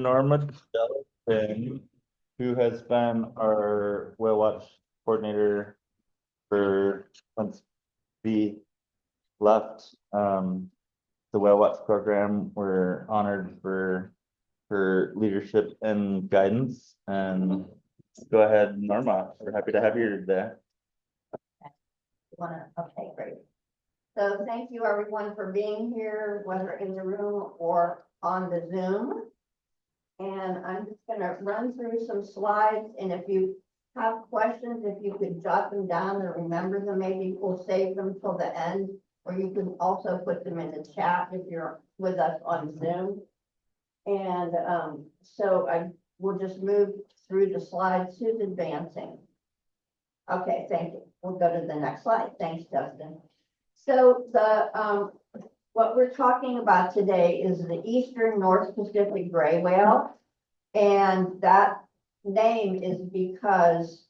Norma Delphin, who has been our whale watch coordinator for since we left the whale watch program. We're honored for her leadership and guidance. And go ahead, Norma. We're happy to have you here today. Okay, great. So thank you everyone for being here, whether in the room or on the Zoom. And I'm just gonna run through some slides, and if you have questions, if you could jot them down or remember them, maybe we'll save them till the end, or you can also put them in the chat if you're with us on Zoom. And so I will just move through the slides. Who's advancing? Okay, thank you. We'll go to the next slide. Thanks, Justin. So the what we're talking about today is the Eastern North Pacific gray whale, and that name is because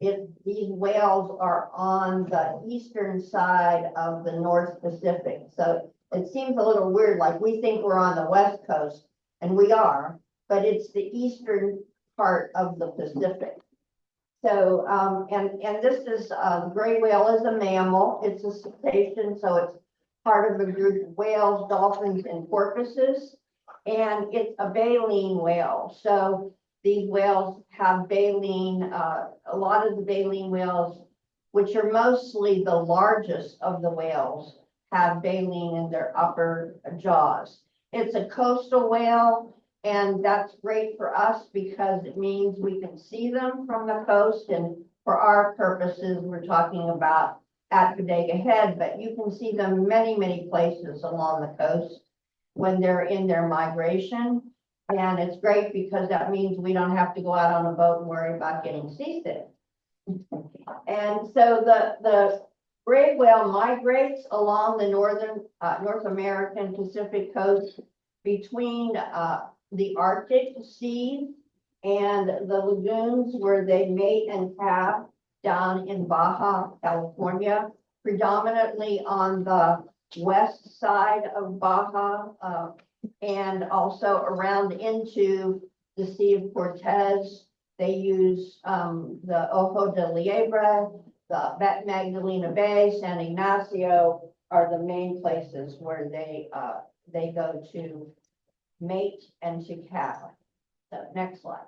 these whales are on the eastern side of the North Pacific. So it seems a little weird, like we think we're on the West Coast, and we are, but it's the eastern part of the Pacific. So, and this is, the gray whale is a mammal. It's a cetacean, so it's part of a group of whales, dolphins, and porpoises. And it's a baleen whale. So these whales have baleen, a lot of the baleen whales, which are mostly the largest of the whales, have baleen in their upper jaws. It's a coastal whale. And that's great for us because it means we can see them from the coast. And for our purposes, we're talking about at Bodega Head, but you can see them many, many places along the coast when they're in their migration. And it's great because that means we don't have to go out on a boat and worry about getting seasick. And so the gray whale migrates along the northern North American Pacific coast between the Arctic Sea and the lagoons where they mate and calve down in Baja California, predominantly on the west side of Baja, and also around into the Sea of Cortez. They use the Ojo de Liebre, the Magdalena Bay, San Ignacio are the main places where they go to mate and to calve. So next slide.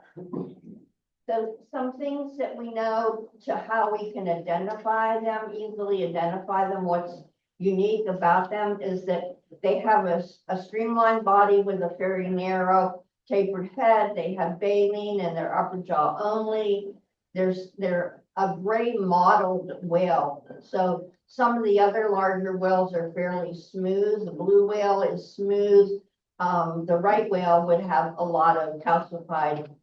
So some things that we know to how we can identify them, easily identify them. What's unique about them is that they have a streamlined body with a very narrow tapered head. They have baleen in their upper jaw only. They're a gray mottled whale. So some of the other larger whales are fairly smooth. The blue whale is smooth. The right whale would have a lot of calcification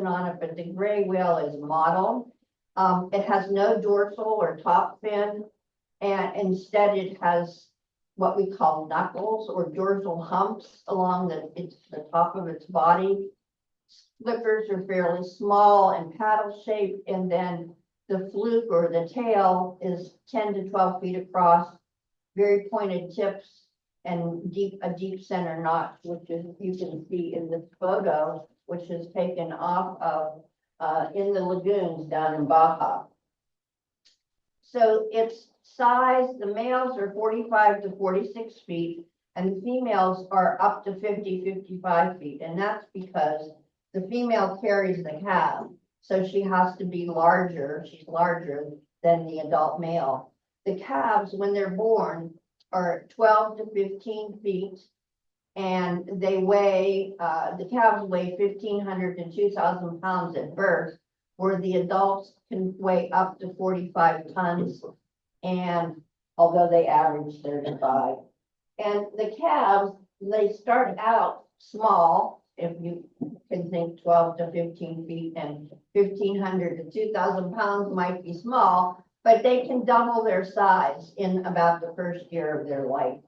on it, but the gray whale is mottled. It has no dorsal or top fin, and instead it has what we call knuckles or dorsal humps along the top of its body. Flippers are fairly small and paddle shaped, and then the fluke or the tail is 10 to 12 feet across, very pointed tips, and a deep center notch, which is you can see in this photo, which is taken off of in the lagoons down in Baja. So its size, the males are 45 to 46 feet, and the females are up to 50, 55 feet. And that's because the female carries the calf, so she has to be larger. She's larger than the adult male. The calves, when they're born, are 12 to 15 feet, and they weigh, the calves weigh 1,500 to 2,000 pounds at birth, where the adults can weigh up to 45 tons, and although they average 35. And the calves, they start out small, if you can think 12 to 15 feet, and 1,500 to 2,000 pounds might be small, but they can double their size in about the first year of their life.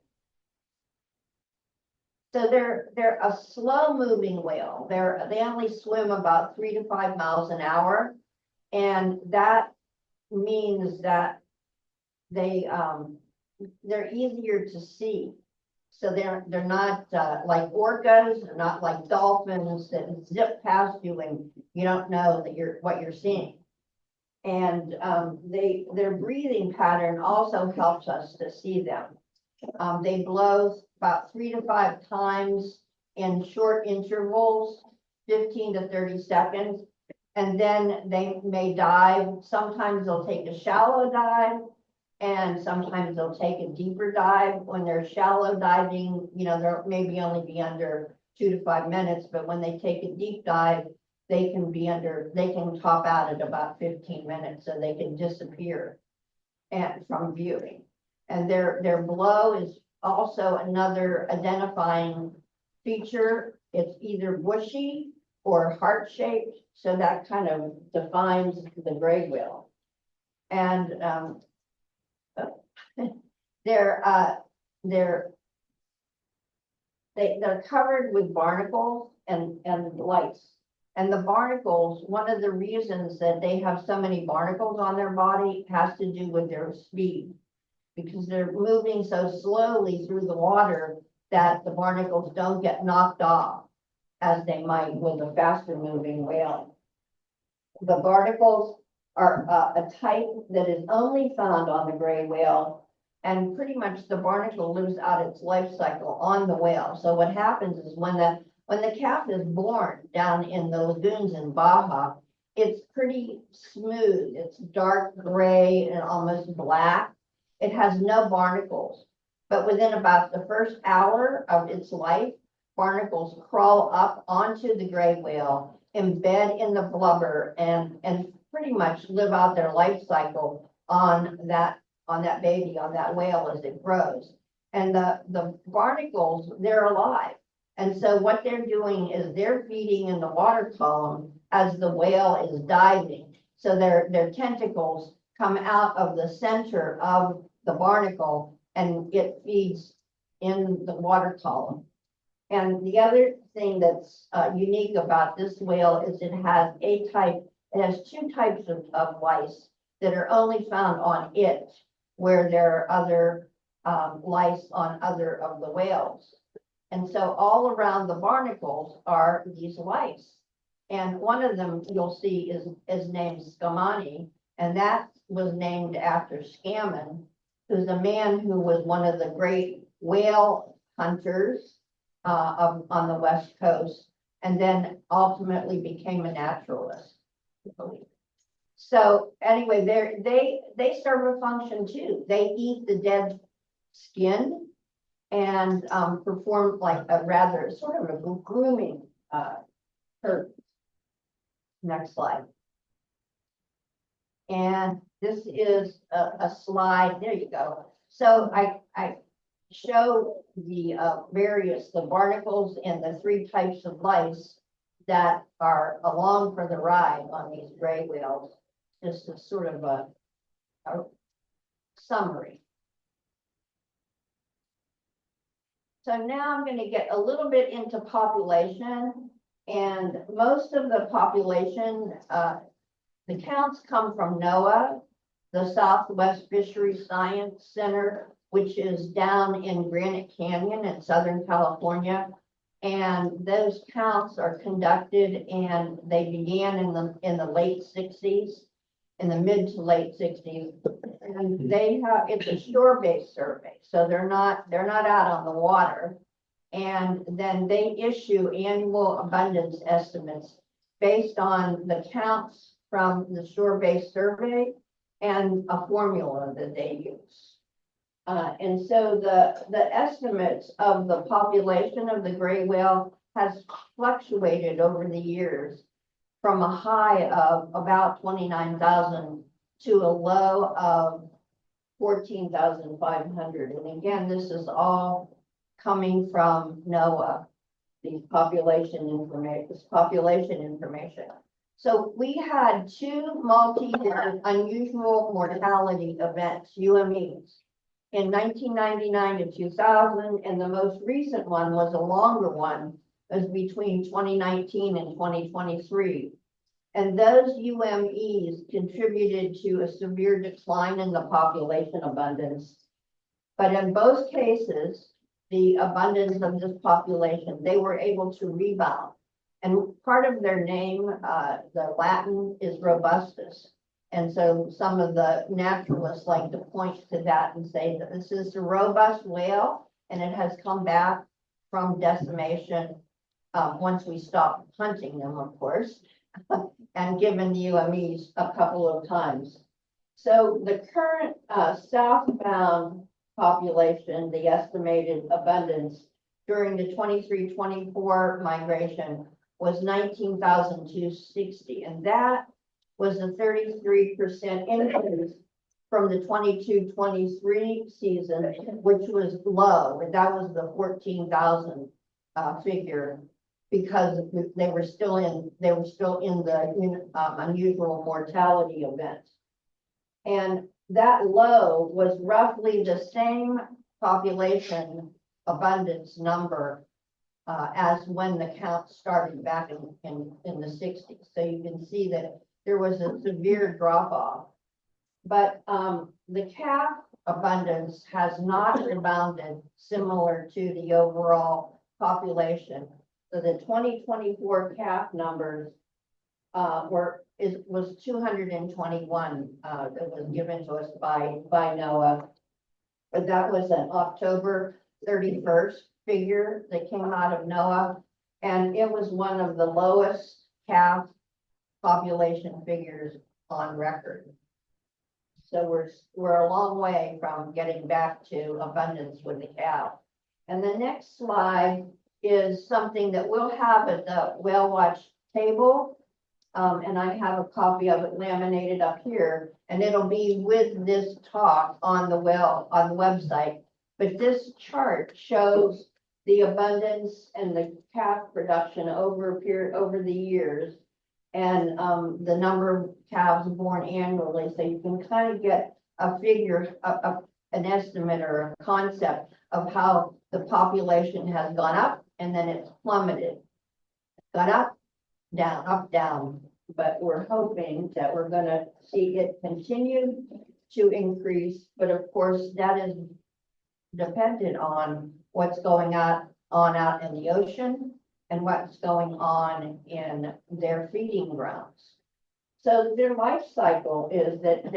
So they're a slow moving whale. They only swim about 3 to 5 miles an hour. And that means that they're easier to see. So they're not like orcas, they're not like dolphins that zip past you and you don't know that what you're seeing. And their breathing pattern also helps us to see them. They blow about 3 to 5 times in short intervals, 15 to 30 seconds. And then they may dive. Sometimes they'll take a shallow dive, and sometimes they'll take a deeper dive. When they're shallow diving, they'll maybe only be under 2 to 5 minutes, but when they take a deep dive, they can top out at about 15 minutes, so they can disappear from viewing. And their blow is also another identifying feature. It's either bushy or heart-shaped, so that kind of defines the gray whale. And they're covered with barnacles and lice. And the barnacles, one of the reasons that they have so many barnacles on their body has to do with their speed, because they're moving so slowly through the water that the barnacles don't get knocked off as they might with a faster moving whale. The barnacles are a type that is only found on the gray whale, and pretty much the barnacle lives out its life cycle on the whale. So what happens is when the calf is born down in the lagoons in Baja, it's pretty smooth. It's dark gray and almost black. It has no barnacles, but within about the first hour of its life, barnacles crawl up onto the gray whale, embed in the blubber, and pretty much live out their life cycle on that baby, on that whale as it grows. And the barnacles, they're alive. And so what they're doing is they're feeding in the water column as the whale is diving. So their tentacles come out of the center of the barnacle and it feeds in the water column. And the other thing that's unique about this whale is it has two types of lice that are only found on it, where there are other lice on other of the whales. And so all around the barnacles are these lice. And one of them you'll see is named Scamani, and that was named after Scammon, who's a man who was one of the great whale hunters on the West Coast, and then ultimately became a naturalist. So anyway, they serve a function too. They eat the dead skin and perform like a rather sort of a grooming purpose. Next slide. And this is a slide. There you go. So I show the the barnacles and the 3 types of lice that are along for the ride on these gray whales. Just a sort of a summary. So now I'm going to get a little bit into population, and most of the population, the counts come from NOAA, the Southwest Fisheries Science Center, which is down in Granite Canyon in Southern California. And those counts are conducted, and they began in the late 60s, in the mid to late 60s. And it's a shore-based survey, so they're not out on the water. And then they issue annual abundance estimates based on the counts from the shore-based survey and a formula that they use. And so the estimates of the population of the gray whale has fluctuated over the years from a high of about 29,000 to a low of 14,500. And again, this is all coming from NOAA, this population information. So we had 2 multi-year unusual mortality events, UMEs, in 1999 to 2000, and the most recent one was a longer one, it was between 2019 and 2023. And those UMEs contributed to a severe decline in the population abundance. But in both cases, the abundance of this population, they were able to rebound. And part of their name, the Latin is robustus. And so some of the naturalists like to point to that and say that this is a robust whale and it has come back from decimation once we stop hunting them, of course, and given the UMEs a couple of times. So the current southbound population, the estimated abundance during the 23-24 migration was 19,260, and that was a 33% increase from the 22-23 season, which was low, and that was the 14,000 figure, because they were still in the unusual mortality event. And that low was roughly the same population abundance number as when the count started back in the 60s. So you can see that there was a severe drop off. But the calf abundance has not rebounded similar to the overall population. So the 2024 calf numbers was 221 that was given to us by NOAA. But that was an October 31st figure that came out of NOAA, and it was one of the lowest calf population figures on record. So we're a long way from getting back to abundance with the cow. And the next slide is something that we'll have at the Whale Watch table. And I have a copy of it laminated up here, and it'll be with this talk on the website. But this chart shows the abundance and the calf production over the years, and the number of calves born annually. So you can kind of get a figure, an estimate or a concept of how the population has gone up, and then it's plummeted. Gone up, down, but we're hoping that we're going to see it continue to increase. But of course, that is dependent on what's going on out in the ocean and what's going on in their feeding grounds. So their life cycle is that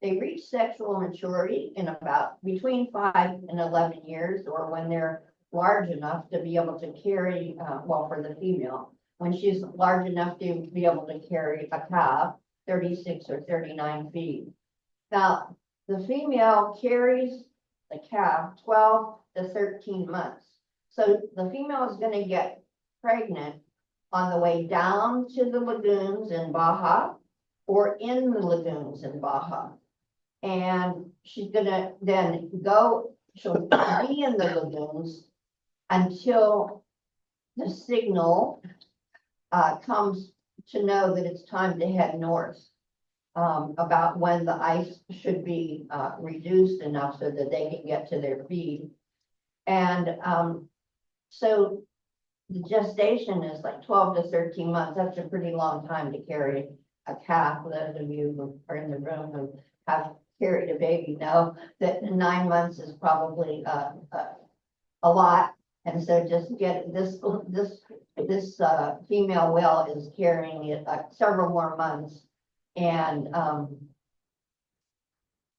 they reach sexual maturity in about between 5 and 11 years, or when they're large enough to be able to carry, well, for the female, when she's large enough to be able to carry a calf, 36 or 39 feet. Now, the female carries the calf 12 to 13 months. So the female is going to get pregnant on the way down to the lagoons in Baja or in the lagoons in Baja. And she's going to then she'll be in the lagoons until the signal comes to know that it's time to head north, about when the ice should be reduced enough so that they can get to their feed. And so the gestation is like 12 to 13 months. That's a pretty long time to carry a calf. Those of you who are in the room who have carried a baby know that 9 months is probably a lot. And so just get this female whale is carrying it several more months, and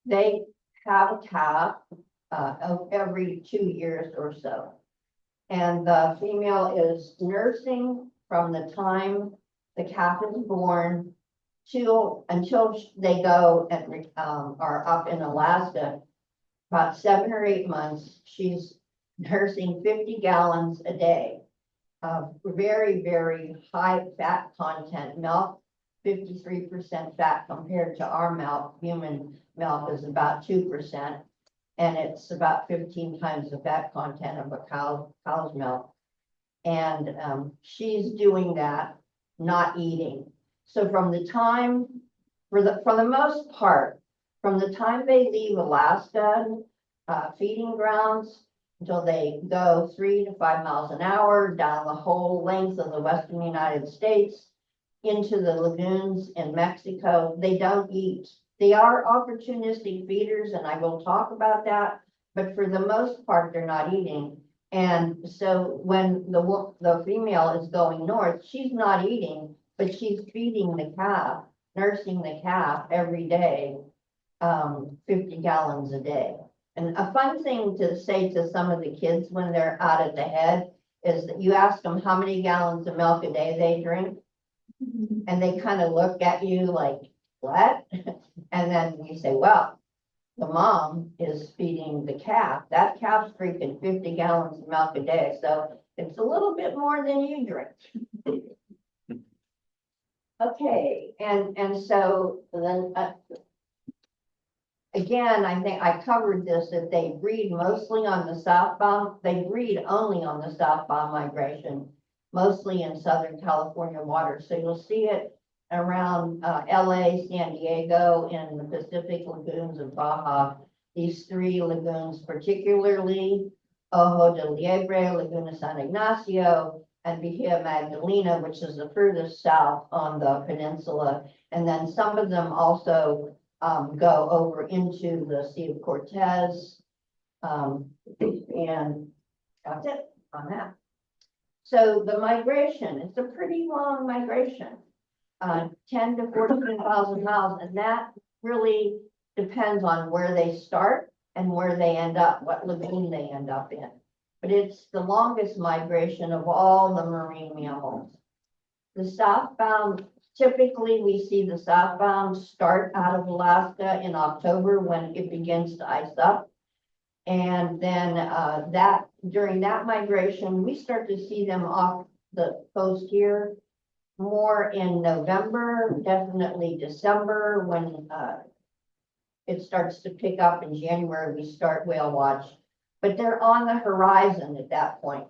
they have a calf every 2 years or so. And the female is nursing from the time the calf is born until they go and are up in Alaska, about 7 or 8 months. She's nursing 50 gallons a day of very, very high fat content milk, 53% fat compared to our milk. Human milk is about 2%, and it's about 15 times the fat content of a cow's milk. And she's doing that, not eating. So from the time, for the most part, from the time they leave Alaska feeding grounds until they go 3 to 5 miles an hour down the whole length of the western United States into the lagoons in Mexico, they don't eat. They are opportunistic feeders, and I will talk about that, but for the most part, they're not eating. And so when the female is going north, she's not eating, but she's feeding the calf, nursing the calf every day, 50 gallons a day. And a fun thing to say to some of the kids when they're out at the head is that you ask them how many gallons of milk a day they drink, and they kind of look at you like, what? And then you say, well, the mom is feeding the calf. That calf's drinking 50 gallons of milk a day, so it's a little bit more than you drink. Okay, and so then again, I think I covered this, that they breed mostly on the southbound. They breed only on the southbound migration, mostly in Southern California waters. So you'll see it around LA, San Diego, in the Pacific lagoons of Baja. These three lagoons, particularly Ojo de Liebre, Laguna San Ignacio, and Bahia Magdalena, which is the furthest south on the peninsula. And then some of them also go over into the Sea of Cortez. And that's it on that. So the migration, it's a pretty long migration, 10 to 14,000 miles. And that really depends on where they start and where they end up, what lagoon they end up in. But it's the longest migration of all the marine mammals. The southbound, typically we see the southbound start out of Alaska in October when it begins to ice up. And then during that migration, we start to see them off the coast here more in November, definitely December, when it starts to pick up. In January, we start whale watch, but they're on the horizon at that point.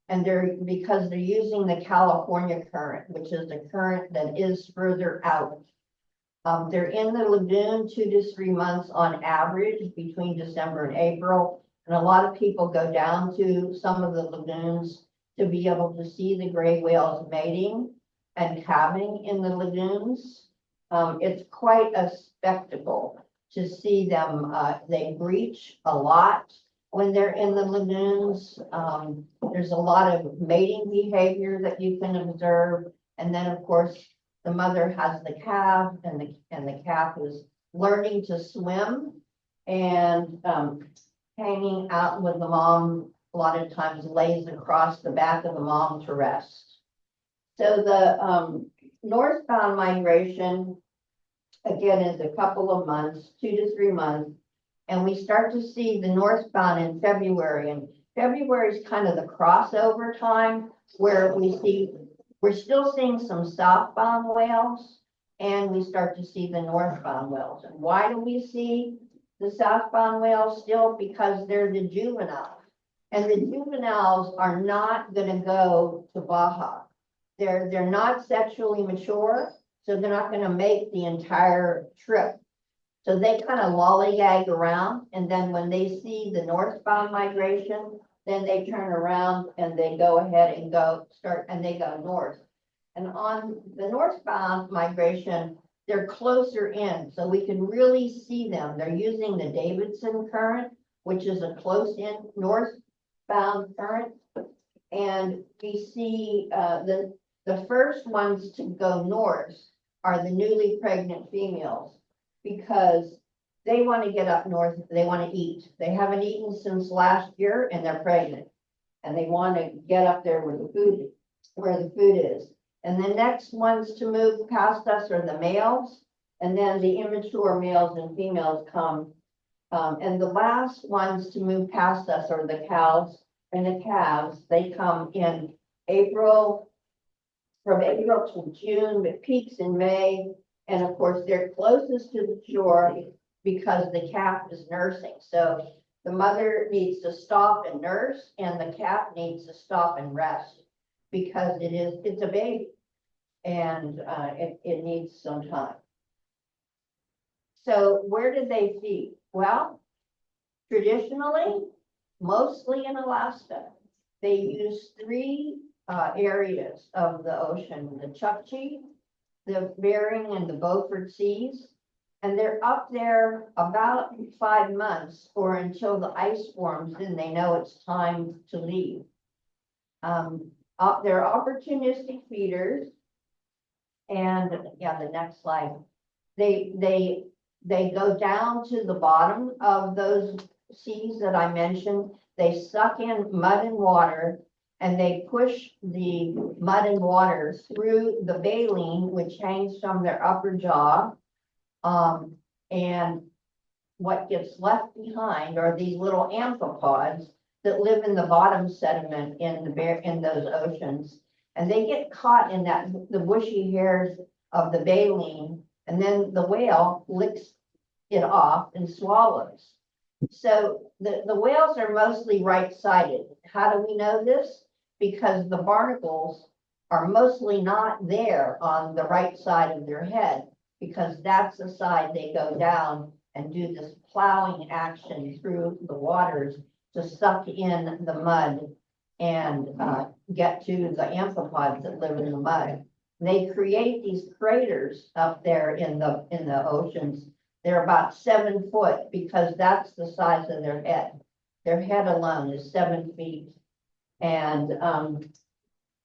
And because they're using the California current, which is a current that is further out. They're in the lagoon 2 to 3 months on average between December and April. And a lot of people go down to some of the lagoons to be able to see the gray whales mating and calving in the lagoons. It's quite a spectacle to see them. They breach a lot when they're in the lagoons. There's a lot of mating behavior that you can observe. And then, of course, the mother has the calf, and the calf is learning to swim and hanging out with the mom. A lot of times lays across the back of the mom to rest. So the northbound migration, again, is a couple of months, 2 to 3 months. And we start to see the northbound in February. And February is kind of the crossover time where we're still seeing some southbound whales, and we start to see the northbound whales. And why do we see the southbound whales still? Because they're the juveniles. And the juveniles are not going to go to Baja. They're not sexually mature, so they're not going to make the entire trip. So they kind of lollygag around, and then when they see the northbound migration, then they turn around and they go ahead and go north. And on the northbound migration, they're closer in, so we can really see them. They're using the Davidson current, which is a close in northbound current. And we see the first ones to go north are the newly pregnant females, because they want to get up north. They want to eat. They haven't eaten since last year, and they're pregnant, and they want to get up there where the food is. And the next ones to move past us are the males, and then the immature males and females come. And the last ones to move past us are the cows and the calves. They come in April, from April to June, but peaks in May. And of course, they're closest to the shore because the calf is nursing. So the mother needs to stop and nurse, and the calf needs to stop and rest, because it's a baby, and it needs some time. So where did they feed? Well, traditionally, mostly in Alaska. They use 3 areas of the ocean: the Chukchi, the Bering, and the Beaufort Seas. And they're up there about 5 months or until the ice forms, then they know it's time to leave. They're opportunistic feeders. And yeah, the next slide. They go down to the bottom of those seas that I mentioned. They suck in mud and water, and they push the mud and water through the baleen, which hangs from their upper jaw. And what gets left behind are these little amphipods that live in the bottom sediment in those oceans. And they get caught in the bushy hairs of the baleen, and then the whale licks it off and swallows. So the whales are mostly right-sided. How do we know this? Because the barnacles are mostly not there on the right side of their head, because that's the side they go down and do this plowing action through the waters to suck in the mud and get to the amphipods that live in the mud. They create these craters up there in the oceans. They're about 7 foot because that's the size of their head. Their head alone is 7 feet. And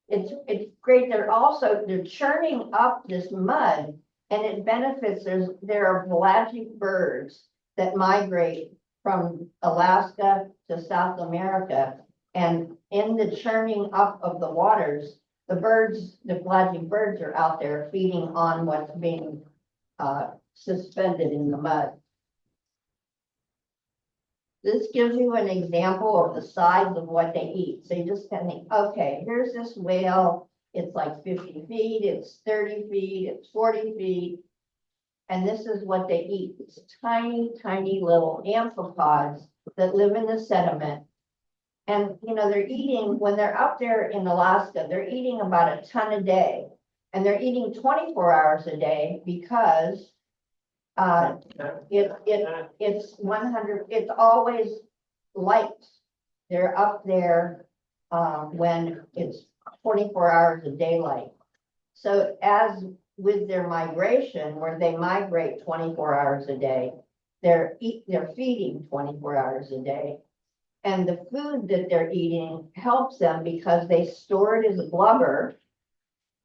it's great. They're churning up this mud, and it benefits. There are pelagic birds that migrate from Alaska to South America, and in the churning up of the waters, the pelagic birds are out there feeding on what's being suspended in the mud. This gives you an example of the size of what they eat. So you just kind of think, okay, here's this whale. It's like 50 feet, it's 30 feet, it's 40 feet. And this is what they eat. It's tiny, tiny little amphipods that live in the sediment. And, they're eating, when they're up there in Alaska, they're eating about a ton a day. And they're eating 24 hours a day because it's 100, it's always light. They're up there when it's 24 hours of daylight. So as with their migration, where they migrate 24 hours a day, they're feeding 24 hours a day. And the food that they're eating helps them because they store it as blubber,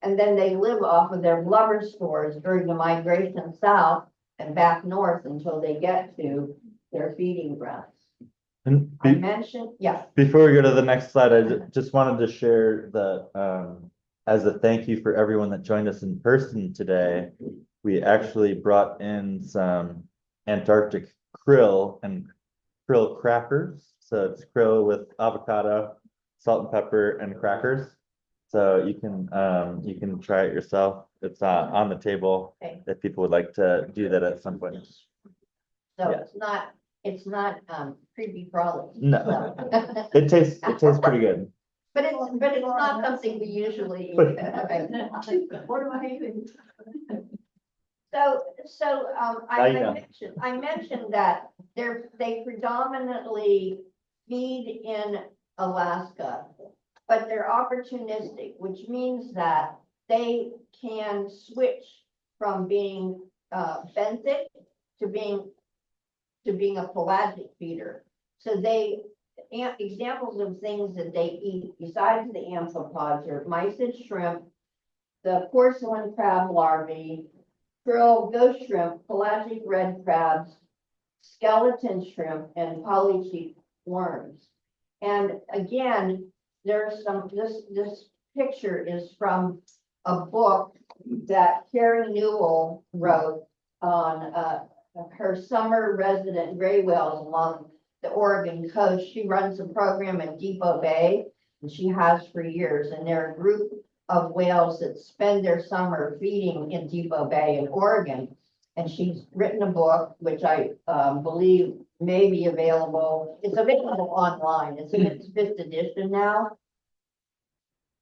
and then they live off of their blubber stores during the migration south and back north until they get to their feeding grounds. And I mentioned, yeah. Before we go to the next slide, I just wanted to share that as a thank you for everyone that joined us in person today, we actually brought in some Antarctic krill and krill crackers. So it's krill with avocado, salt and pepper, and crackers. So you can try it yourself. It's on the table if people would like to do that at some point. So Yeah. it's not creepy crawly. No, So. it tastes pretty good. But it's not something we usually eat. What am I eating? So I mentioned that they predominantly feed in Alaska, but they're opportunistic, which means that they can switch from being benthic to being a pelagic feeder. So examples of things that they eat besides the amphipods are mysid shrimp, the porcelain crab larvae, krill, ghost shrimp, pelagic red crabs, skeleton shrimp, and polychaete worms. And again, there's this picture is from a book that Carrie Newell wrote on her summer resident gray whales along the Oregon coast. She runs a program in Depot Bay, and she has for years. And they're a group of whales that spend their summer feeding in Depot Bay in Oregon. And she's written a book, which I believe may be available. It's available online. It's in its 5th edition now.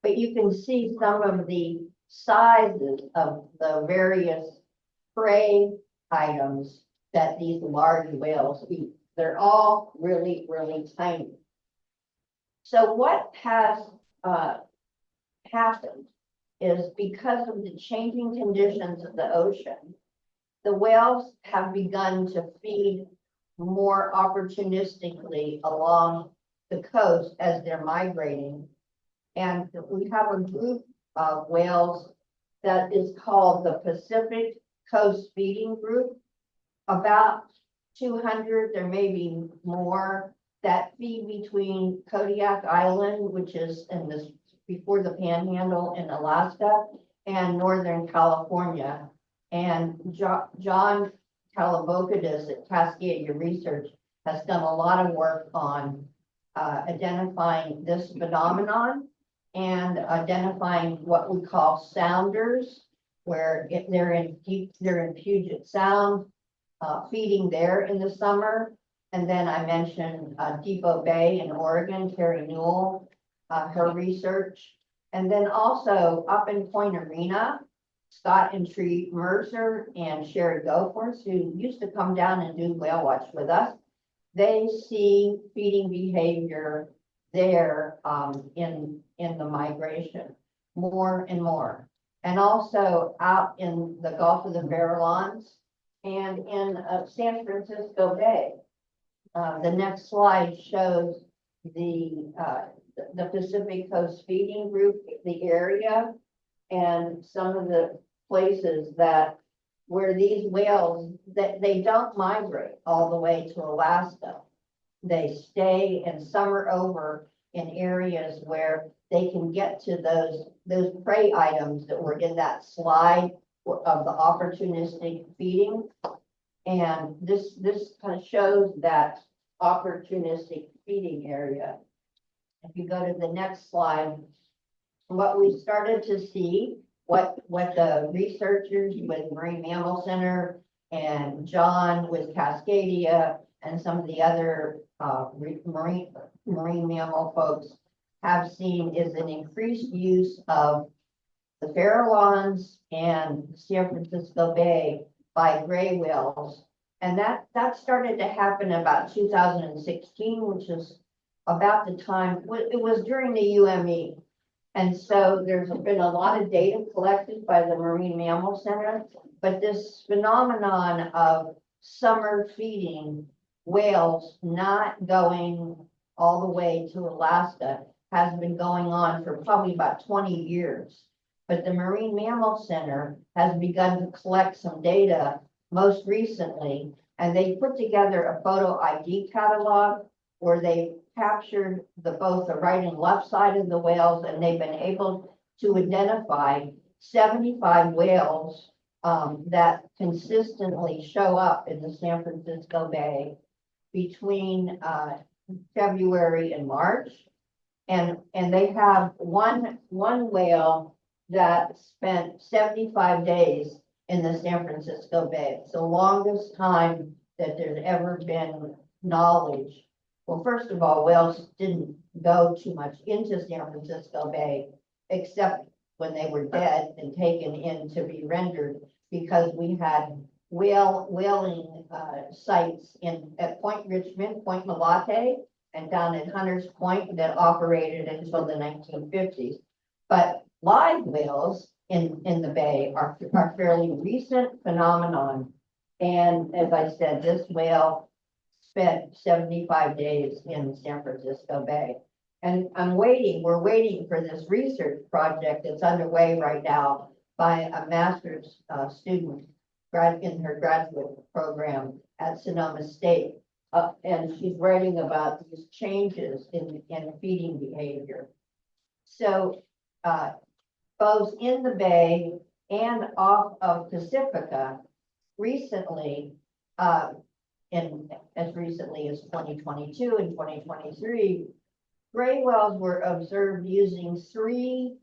But you can see some of the sizes of the various prey items that these large whales eat. They're all really, really tiny. So what has happened is because of the changing conditions of the ocean, the whales have begun to feed more opportunistically along the coast as they're migrating. And we have a group of whales that is called the Pacific Coast Feeding Group. About 200, there may be more, that feed between Kodiak Island, which is in this before the Panhandle in Alaska, and Northern California. And John Calabocadis at Cascadia Research has done a lot of work on identifying this phenomenon and identifying what we call sounders, where they're in Puget Sound, feeding there in the summer. And then I mentioned Depot Bay in Oregon, Terry Newell, her research. And then also up in Point Arena, Scott and Tree Mercer and Sherry Goforth, who used to come down and do whale watch with us, they see feeding behavior there in the migration more and more. And also out in the Gulf of the Farallones and in San Francisco Bay. The next slide shows the Pacific Coast Feeding Group, the area, and some of the places that where these whales, that they don't migrate all the way to Alaska. They stay and summer over in areas where they can get to those prey items that were in that slide of the opportunistic feeding. And this kind of shows that opportunistic feeding area. If you go to the next slide, what we started to see, what the researchers with Marine Mammal Center and John with Cascadia and some of the other marine mammal folks have seen is an increased use of the Farallones and San Francisco Bay by gray whales. And that started to happen about 2016, which is about the time, it was during the UME. And so there's been a lot of data collected by the Marine Mammal Center, but this phenomenon of summer feeding whales not going all the way to Alaska has been going on for probably about 20 years. But the Marine Mammal Center has begun to collect some data most recently, and they put together a photo ID catalog where they captured both the right and left side of the whales, and they've been able to identify 75 whales that consistently show up in the San Francisco Bay between February and March. And they have one whale that spent 75 days in the San Francisco Bay. It's the longest time that there's ever been knowledge. Well, first of all, whales didn't go too much into San Francisco Bay, except when they were dead and taken in to be rendered, because we had whaling sites at Point Richmond, Point Malate, and down at Hunters Point that operated until the 1950s. But live whales in the bay are fairly recent phenomenon. And as I said, this whale spent 75 days in San Francisco Bay. And we're waiting for this research project that's underway right now by a master's student in her graduate program at Sonoma State. And she's writing about these changes in feeding behavior. So both in the bay and off of Pacifica recently, as recently as 2022 and 2023, gray whales were observed using three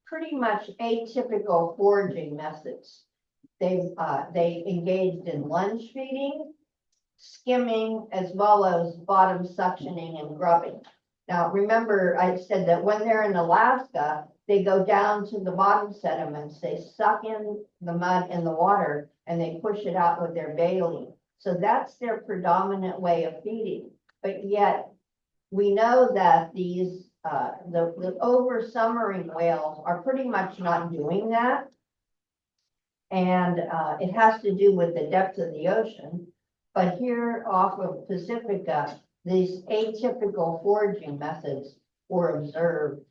pretty much atypical foraging methods. They engaged in lunge feeding, skimming, as well as bottom suctioning and grubbing. Now, remember, I said that when they're in Alaska, they go down to the bottom sediments, they suck in the mud and the water, and they push it out with their baleen. So that's their predominant way of feeding. But yet, we know that these the over summering whales are pretty much not doing that. And it has to do with the depth of the ocean. But here off of Pacifica, these atypical foraging methods were observed.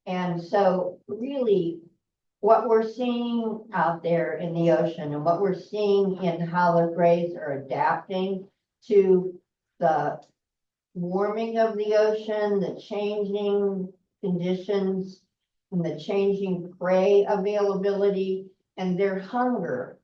And so really what we're seeing out there in the ocean and what we're seeing in how the grays are adapting to the warming of the ocean, the changing conditions, and the changing prey availability and their hunger.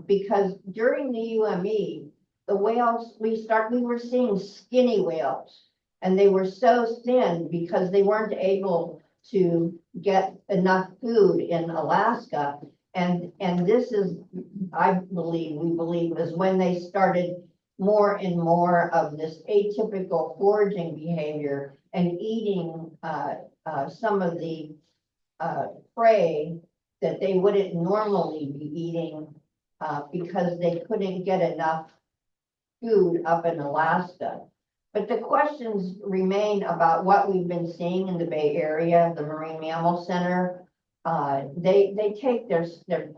Because during the UME, the whales, we were seeing skinny whales, and they were so thin because they weren't able to get enough food in Alaska. And this is, we believe, is when they started more and more of this atypical foraging behavior and eating some of the prey that they wouldn't normally be eating because they couldn't get enough food up in Alaska. But the questions remain about what we've been seeing in the Bay Area, the Marine Mammal Center. They take their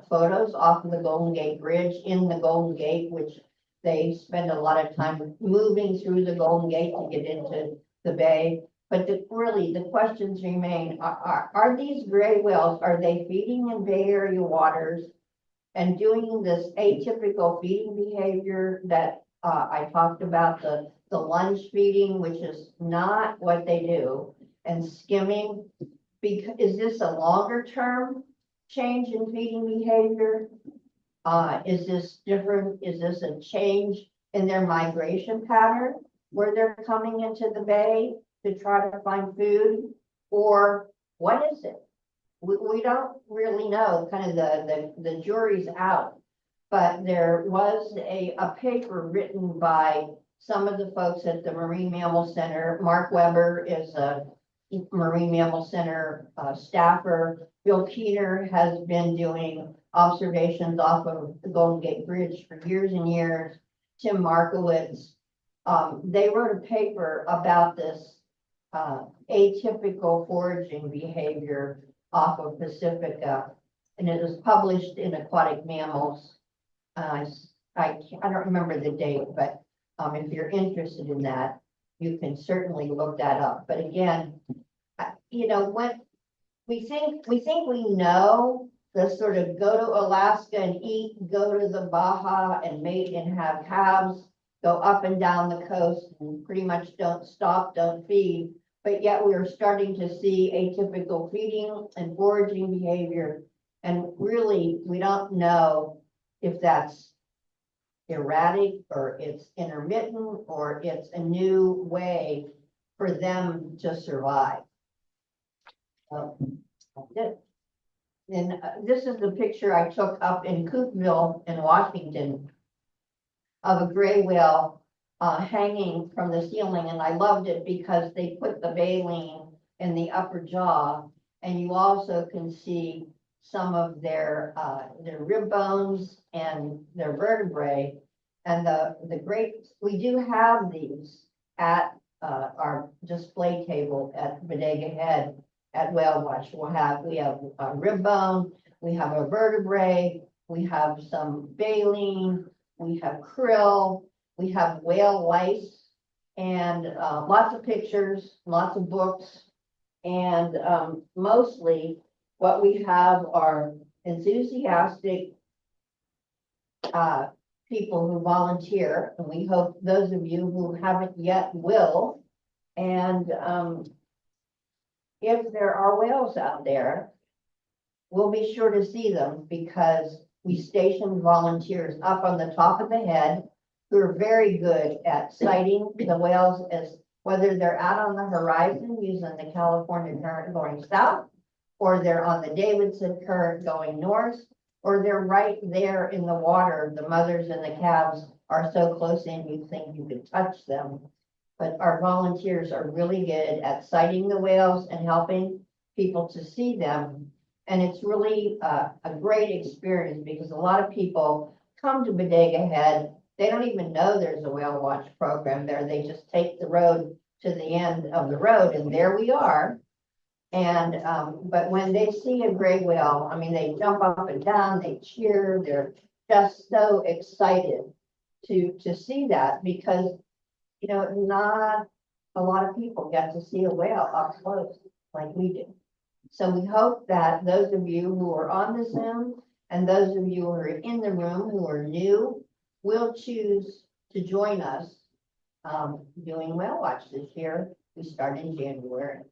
photos off of the Golden Gate Bridge in the Golden Gate, which they spend a lot of time moving through the Golden Gate to get into the bay. But really, the questions remain, are these gray whales, are they feeding in Bay Area waters and doing this atypical feeding behavior that I talked about, the lunge feeding, which is not what they do, and skimming? Is this a longer term change in feeding behavior? Is this different? Is this a change in their migration pattern where they're coming into the bay to try to find food? Or what is it? We don't really know, kind of the jury's out. But there was a paper written by some of the folks at the Marine Mammal Center. Mark Weber is a Marine Mammal Center staffer. Bill Keener has been doing observations off of the Golden Gate Bridge for years and years. Tim Markowitz. They wrote a paper about this atypical foraging behavior off of Pacifica, and it was published in Aquatic Mammals. I don't remember the date, but if you're interested in that, you can certainly look that up. But again, when we think we know the sort of go to Alaska and eat, go to the Baja and mate and have calves, go up and down the coast and pretty much don't stop, don't feed. But yet we are starting to see atypical feeding and foraging behavior. And really, we don't know if that's erratic or it's intermittent or it's a new way for them to survive. So that's it. And this is the picture I took up in Coopville in Washington of a gray whale hanging from the ceiling, and I loved it because they put the baleen in the upper jaw, and you also can see some of their rib bones and their vertebrae. And we do have these at our display table at Bodega Head at Whale Watch. We have a rib bone, we have a vertebrae, we have some baleen, we have krill, we have whale lice, and lots of pictures, lots of books, and mostly what we have are enthusiastic people who volunteer, and we hope those of you who haven't yet will. And if there are whales out there, we'll be sure to see them because we station volunteers up on the top of the head who are very good at sighting the whales, as whether they're out on the horizon using the California current going south, or they're on the Davidson current going north, or they're right there in the water. The mothers and the calves are so close in you think you could touch them. But our volunteers are really good at sighting the whales and helping people to see them. And it's really a great experience because a lot of people come to Bodega Head. They don't even know there's a whale watch program there. They just take the road to the end of the road, and there we are. And, but when they see a gray whale, I mean, they jump up and down, they cheer, they're just so excited to see that because, you know, not a lot of people get to see a whale up close like we do. So we hope that those of you who are on the Zoom and those of you who are in the room who are new will choose to join us doing whale watch this year. We start in January.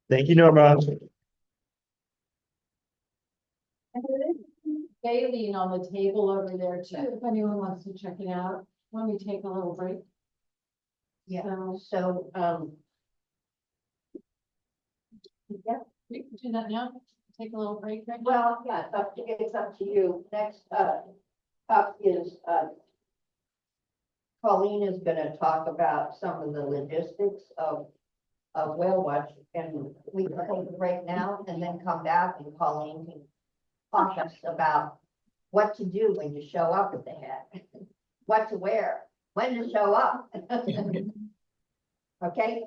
Thank you, Norma. Baleen on the table over there too, if anyone wants to check it out, when we take a little break. Yeah, So, so, yeah, we can do that now, take a little break right now. well, yeah, it's up to you. Next, up is, Colleen is gonna talk about some of the logistics of whale watch, and we can take a break now and then come back and Colleen can talk us about what to do when you show up at the head, what to wear, when to show up. Okay,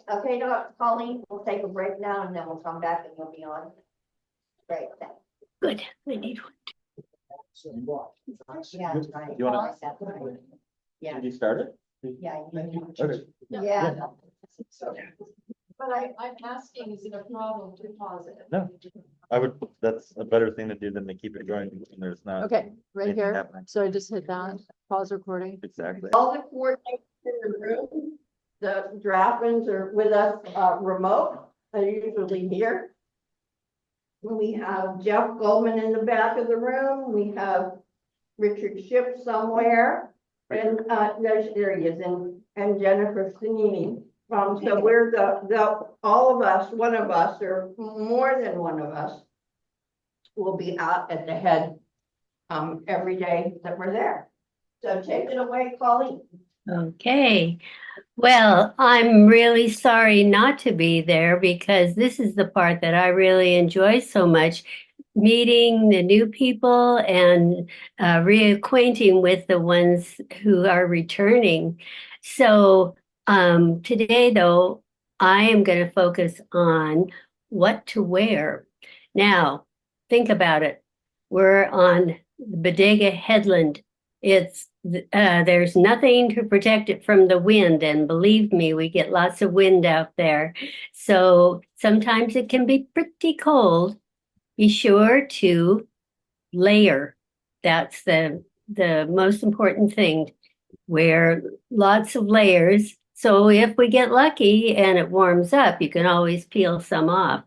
Colleen, we'll take a break now and then we'll come back and you'll be on. Great, thanks. Good, I need Yeah, right. You wanna- Yeah, Did you start it? yeah, Okay. yeah. But I'm asking, is it a problem to pause it? No. I would, that's a better thing to do than to keep it going when there's not. Okay, right anything here, happening. so I just hit that, pause recording. Exactly. All the coordinators in the room, the draftmans are with us, remote, they're usually here. We have Jeff Goldman in the back of the room, we have Richard Ship somewhere, and, there he is, and Jennifer Sinini. So we're all of us, one of us, or more than one of us, will be out at the head, every day that we're there. So take it away, Colleen. Okay. Well, I'm really sorry not to be there because this is the part that I really enjoy so much, meeting the new people and reacquainting with the ones who are returning. So today, though, I am going to focus on what to wear. Now, think about it. We're on Bodega Headland. There's nothing to protect it from the wind, and believe me, we get lots of wind out there. So sometimes it can be pretty cold. Be sure to layer. That's the most important thing. Wear lots of layers. So if we get lucky and it warms up, you can always peel some off.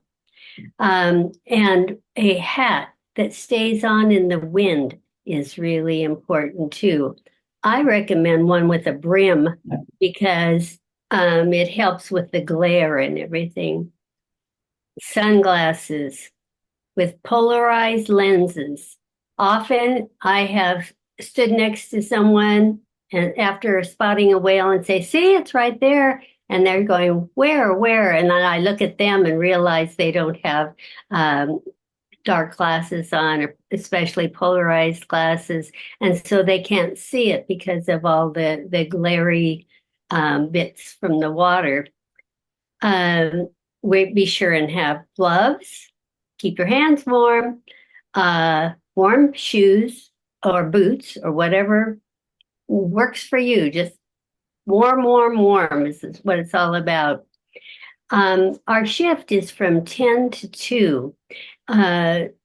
And a hat that stays on in the wind is really important too. I recommend one with a brim because it helps with the glare and everything. Sunglasses with polarized lenses. Often I have stood next to someone and after spotting a whale and say, see, it's right there. And they're going, where? And then I look at them and realize they don't have dark glasses on, or especially polarized glasses. And so they can't see it because of all the glary bits from the water. We be sure and have gloves, keep your hands warm, warm shoes or boots or whatever works for you. Just warm is what it's all about. Our shift is from 10 to 2.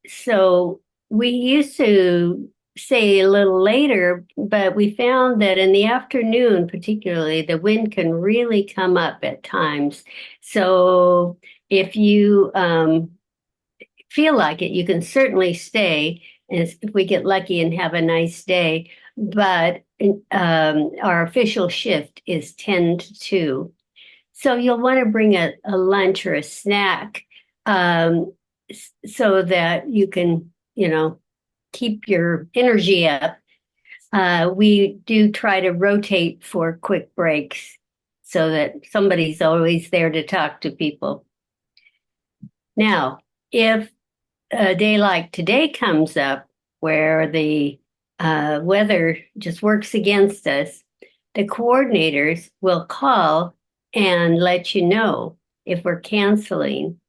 So we used to say a little later, but we found that in the afternoon, particularly, the wind can really come up at times. So if you feel like it, you can certainly stay, and if we get lucky and have a nice day. But our official shift is 10 to 2. So you'll want to bring a lunch or a snack so that you can, keep your energy up. We do try to rotate for quick breaks so that somebody's always there to talk to people. Now, if a day like today comes up where the weather just works against us, the coordinators will call and let you know if we're canceling.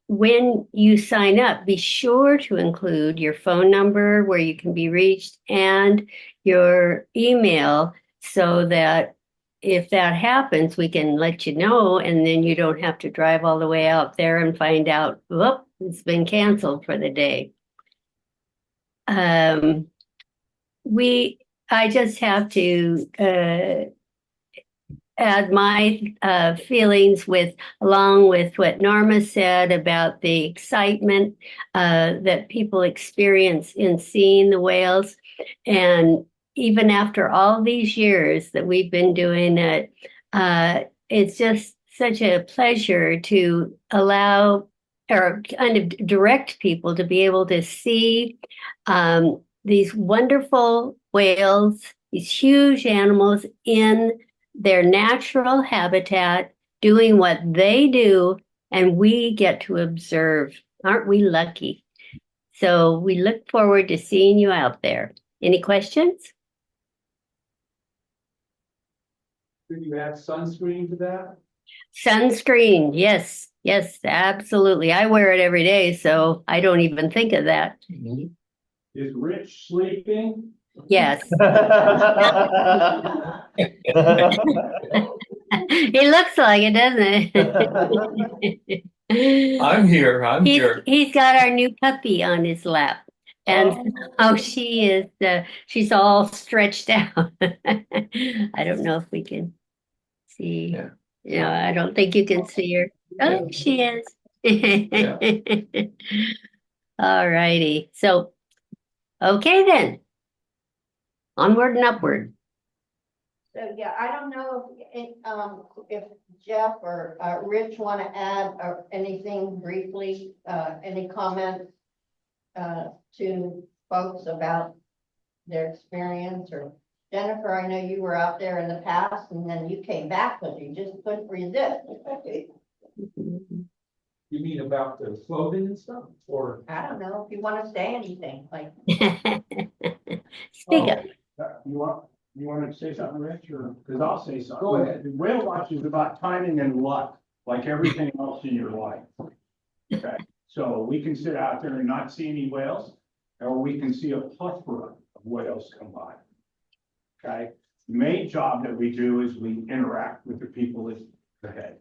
When you sign up, be sure to include your phone number where you can be reached and your email so that if that happens, we can let you know, and then you don't have to drive all the way out there and find out, whoop, it's been canceled for the day. Um, I just have to add my feelings along with what Norma said about the excitement that people experience in seeing the whales. And even after all these years that we've been doing it, it's just such a pleasure to allow or kind of direct people to be able to see these wonderful whales, these huge animals in their natural habitat, doing what they do, and we get to observe. Aren't we lucky? So we look forward to seeing you out there. Any questions? Could you add sunscreen to that? Sunscreen, yes, yes, absolutely. I wear it every day, so I don't even think of that. Is Rich sleeping? Yes. He looks like it, doesn't it? I'm here. I'm here. He's got our new puppy on his lap. And she is, she's all stretched out. I don't know if we can see. Yeah. No, I don't think you can see her. Oh, she is. All righty. So, okay then. Onward and upward. So, yeah, I don't know if Jeff or Rich want to add anything briefly, any comments to folks about their experience, or Jennifer, I know you were out there in the past and then you came back because you just couldn't resist. You mean about the clothing and stuff, or? I don't know if you want to say anything, like. Speak up. You want to say something, Rich, or, because I'll say something. Go ahead. Whale watch is about timing and luck, like everything else in your life. Okay, so we can sit out there and not see any whales, or we can see a plethora of whales come by. Okay, the main job that we do is we interact with the people at the head.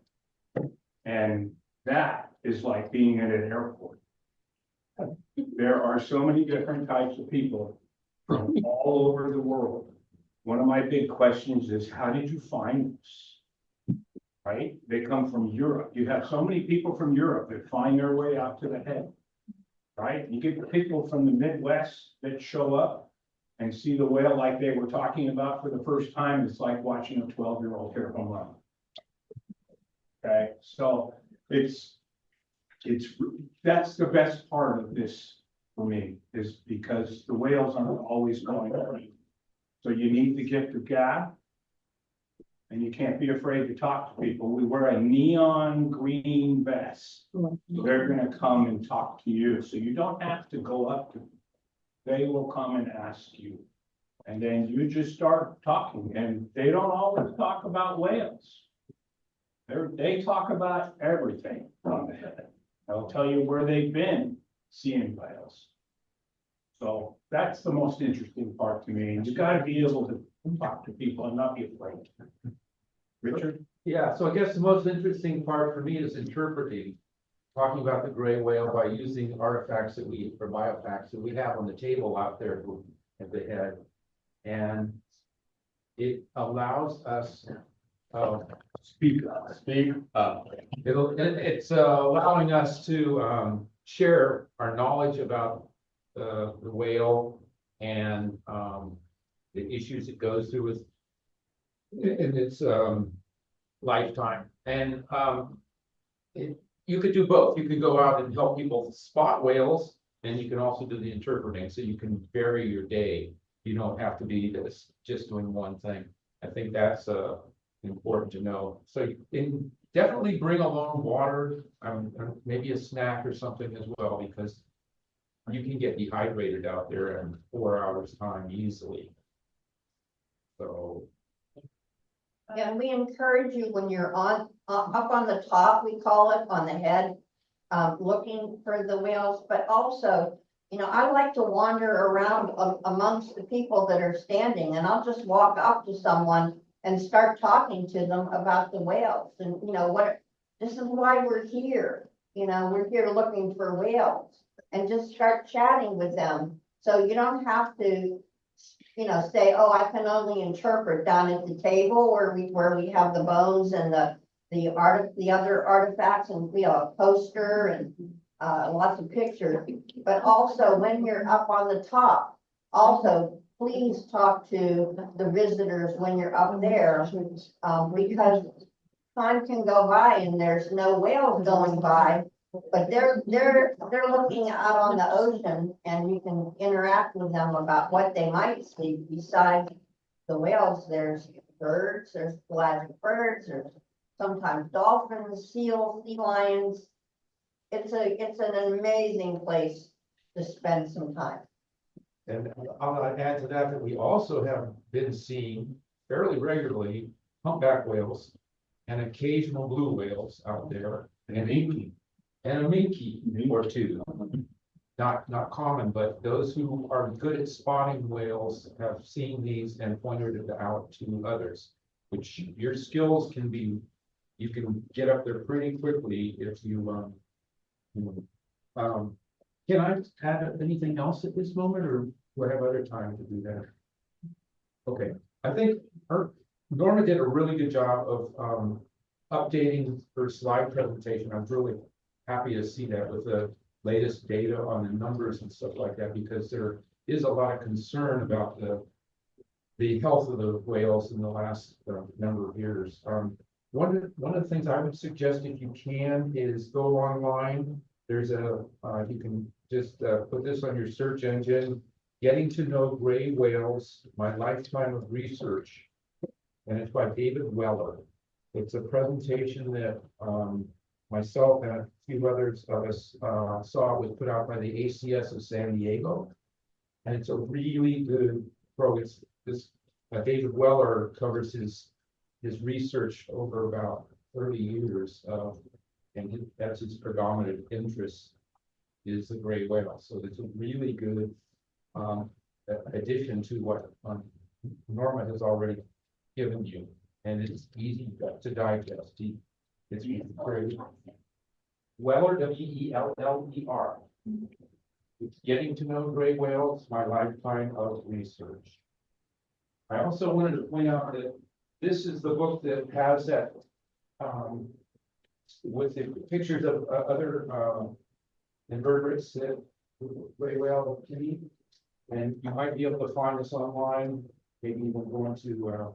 And that is like being at an airport. There are so many different types of people from all over the world. One of my big questions is, how did you find us? Right? They come from Europe. You have so many people from Europe that find their way out to the head. Right? You get people from the Midwest that show up and see the whale like they were talking about for the first time. It's like watching a 12-year-old hit a home run. Okay, so that's the best part of this for me, is because the whales aren't always going around. So you need to get the gap, and you can't be afraid to talk to people. We wear a neon green vest. So they're gonna come and talk to you, so you don't have to go up to them. They will come and ask you. And then you just start talking, and they don't always talk about whales. They talk about everything on the head. They'll tell you where they've been seeing whales. So that's the most interesting part to me. And you gotta be able to talk to people and not be afraid. Richard? Yeah, so I guess the most interesting part for me is interpreting, talking about the gray whale by using artifacts or biofacts that we have on the table out there at the head. And it allows us, Speak up. Speak up. it's allowing us to share our knowledge about the whale and the issues it goes through with in its lifetime. And you could do both. You could go out and help people spot whales, and you can also do the interpreting, so you can vary your day. You don't have to be just doing one thing. I think that's important to know. So you can definitely bring along water, maybe a snack or something as well, because you can get dehydrated out there in 4 hours time easily. So And we encourage you when you're on, up on the top, we call it, on the head, looking for the whales, but also, you know, I like to wander around amongst the people that are standing, and I'll just walk up to someone and start talking to them about the whales, and, you know, this is why we're here. You know, we're here looking for whales, and just start chatting with them. So you don't have to, you know, say, oh, I can only interpret down at the table where we have the bones and the other artifacts, and we have a poster and lots of pictures. But also when you're up on the top, also please talk to the visitors when you're up there, because time can go by and there's no whales going by. But they're looking out on the ocean, and you can interact with them about what they might see besides the whales. There's birds, there's pelagic birds, there's sometimes dolphins, seals, sea lions. It's an amazing place to spend some time. And I'll add to that we also have been seeing fairly regularly humpback whales and occasional blue whales out there, and a minke or two. Not common, but those who are good at spotting whales have seen these and pointed it out to others, which your skills can be, you can get up there pretty quickly if you, can I add anything else at this moment, or do I have other time to do that? Okay, I think Norma did a really good job of updating her slide presentation. I'm really happy to see that with the latest data on the numbers and stuff like that, because there is a lot of concern about the health of the whales in the last number of years. One of the things I would suggest, if you can, is go online. There's you can just put this on your search engine, Getting to Know Gray Whales, My Lifetime of Research. And it's by David Weller. It's a presentation that myself and a few others of us saw. It was put out by the ACS of San Diego. And it's a really good program. David Weller covers his research over about 30 years, and that's his predominant interest is the gray whale. So it's a really good addition to what Norma has already given you, and it's easy to digest. It's very Weller, Weller. It's Getting to Know Gray Whales, My Lifetime of Research. I also wanted to point out that this is the book that has that with the pictures of other invertebrates that gray whale can eat. And you might be able to find this online. Maybe even going to her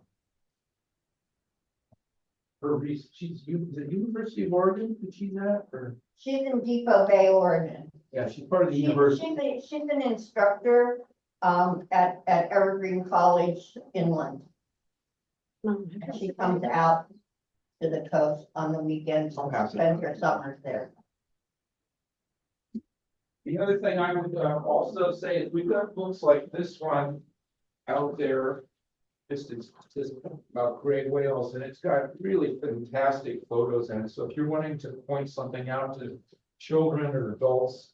she's the University of Oregon. Did she that or? She's in Depot Bay, Oregon. Yeah, she's part of the university. She's an instructor at Evergreen College Inland. And she comes out to the coast on the weekends and spends her summers there. The other thing I would also say is we've got books like this one out there. This is about gray whales, and it's got really fantastic photos in it. So if you're wanting to point something out to children or adults,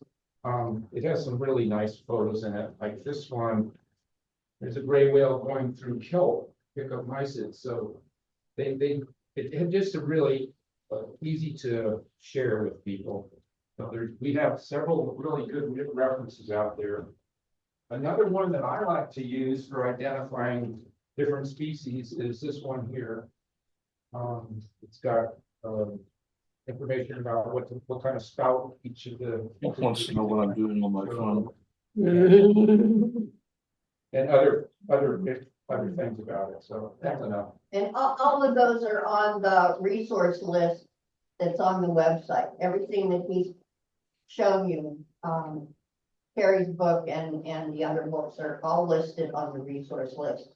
it has some really nice photos in it. Like this one, there's a gray whale going through kelp, pick up mysid. So it just a really easy to share with people. So we have several really good references out there. Another one that I like to use for identifying different species is this one here. It's got information about what kind of spout each of the Wants to know what I'm doing on my phone. And other things about it. So that's enough. And all of those are on the resource list that's on the website. Everything that he's shown you, Carrie's book and the other books are all listed on the resource list.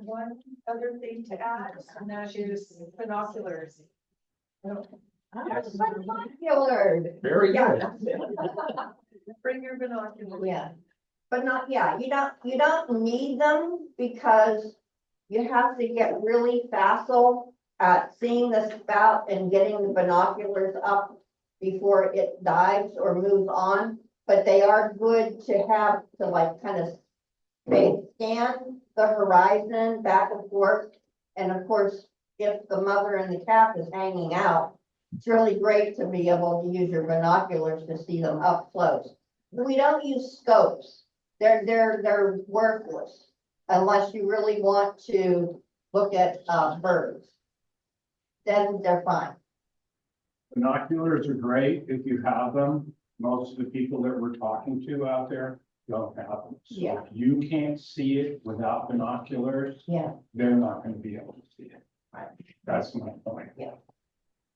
One other thing to add, and that is binoculars. Binoculars. Very good. Bring your binoculars. Yeah, but not, yeah, you don't need them because you have to get really facile at seeing the spout and getting the binoculars up before it dives or moves on. But they are good to have to like kind of scan the horizon back and forth. And of course, if the mother and the calf is hanging out, it's really great to be able to use your binoculars to see them up close. We don't use scopes. They're worthless unless you really want to look at birds. Then they're fine. Binoculars are great if you have them. Most of the people that we're talking to out there don't have them. So Yeah. if you can't see it without binoculars, Yeah. they're not gonna be able to see it. Right. That's my point.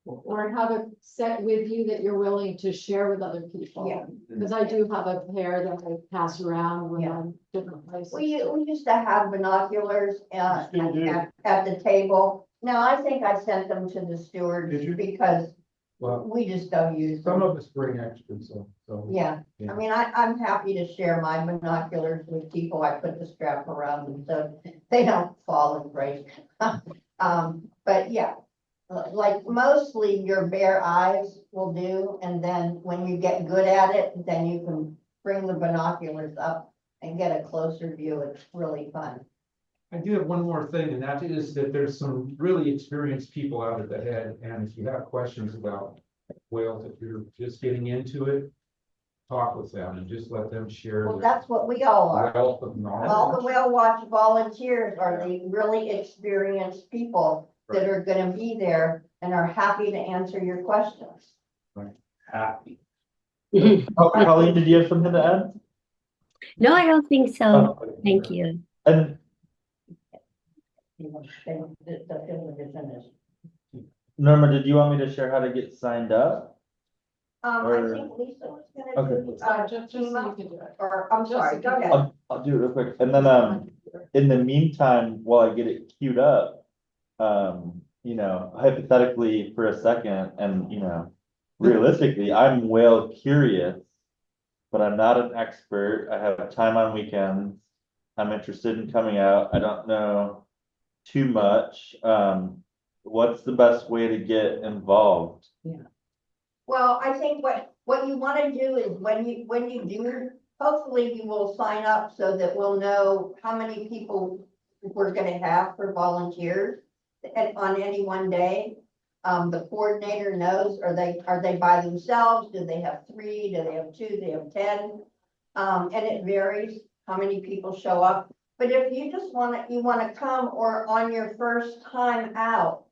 Or have it set with you that you're willing to share with other people. Yeah. Because I do have a pair that I pass around when Yeah. I'm different places. We used to have binoculars Still do. at the table. Now, I think I sent them to the stewards Did you? because Well, we just don't use some them. of us bring extras, so. Yeah, I mean, I'm happy to share my binoculars with people. I put the strap around them so they don't fall and break. But yeah, like mostly your bare eyes will do. And then when you get good at it, then you can bring the binoculars up and get a closer view. It's really fun. I do have one more thing, and that is that there's some really experienced people out at the head, and if you have questions about whales, if you're just getting into it, talk with them and just let them share Well, their that's what we all are. wealth of All the knowledge. whale watch volunteers are the really experienced people that are gonna be there and are happy to answer your questions. Happy. Colleen, did you have something to add? No, I don't think so. Oh, Thank you. And Norma, did you want me to share how to get signed up? I Or- think Lisa was gonna Okay. do, Just so you can do it. or, I'm sorry, go ahead. I'll do it real quick. And then, in the meantime, while I get it queued up, hypothetically for a second, and, realistically, I'm whale curious, but I'm not an expert. I have time on weekends. I'm interested in coming out. I don't know too much. What's the best way to get involved? Well, I think what you wanna do is when you do, hopefully you will sign up so that we'll know how many people we're gonna have for volunteers on any one day. The coordinator knows, are they by themselves? Do they have 3? Do they have 2? Do they have 10? And it varies how many people show up. But if you just wanna come or on your first time out,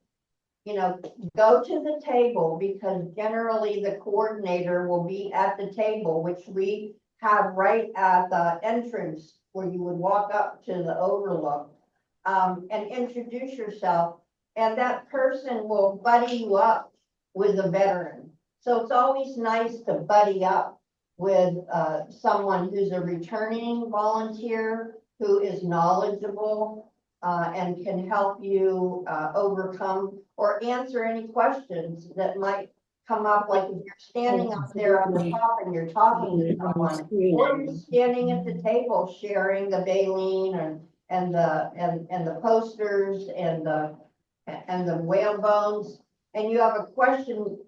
go to the table because generally the coordinator will be at the table, which we have right at the entrance where you would walk up to the overlook, and introduce yourself. And that person will buddy you up with a veteran. So it's always nice to buddy up with someone who's a returning volunteer, who is knowledgeable, and can help you overcome or answer any questions that might come up, like if you're standing up there on the top and you're talking to someone, or you're standing at the table sharing the baleen and the posters and the whale bones, and you have a question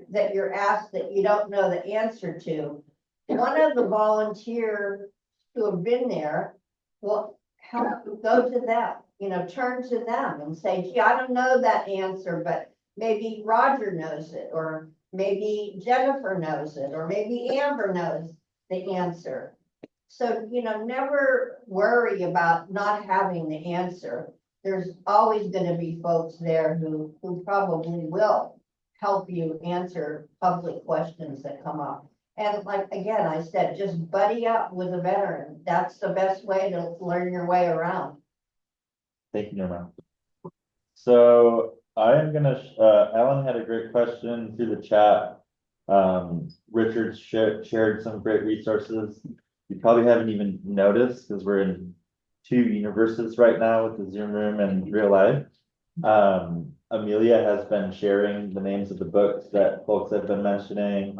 that you're asked that you don't know the answer to. One of the volunteers who have been there will help you go to them, turn to them and say, gee, I don't know that answer, but maybe Roger knows it, or maybe Jennifer knows it, or maybe Amber knows the answer. So, never worry about not having the answer. There's always going to be folks there who probably will help you answer public questions that come up. And like, again, I said, just buddy up with a veteran. That's the best way to learn your way around. Thank you, Norma. So I am gonna, Alan had a great question through the chat. Richard shared some great resources. You probably haven't even noticed because we're in 2 universes right now with the Zoom room and real life. Amelia has been sharing the names of the books that folks have been mentioning.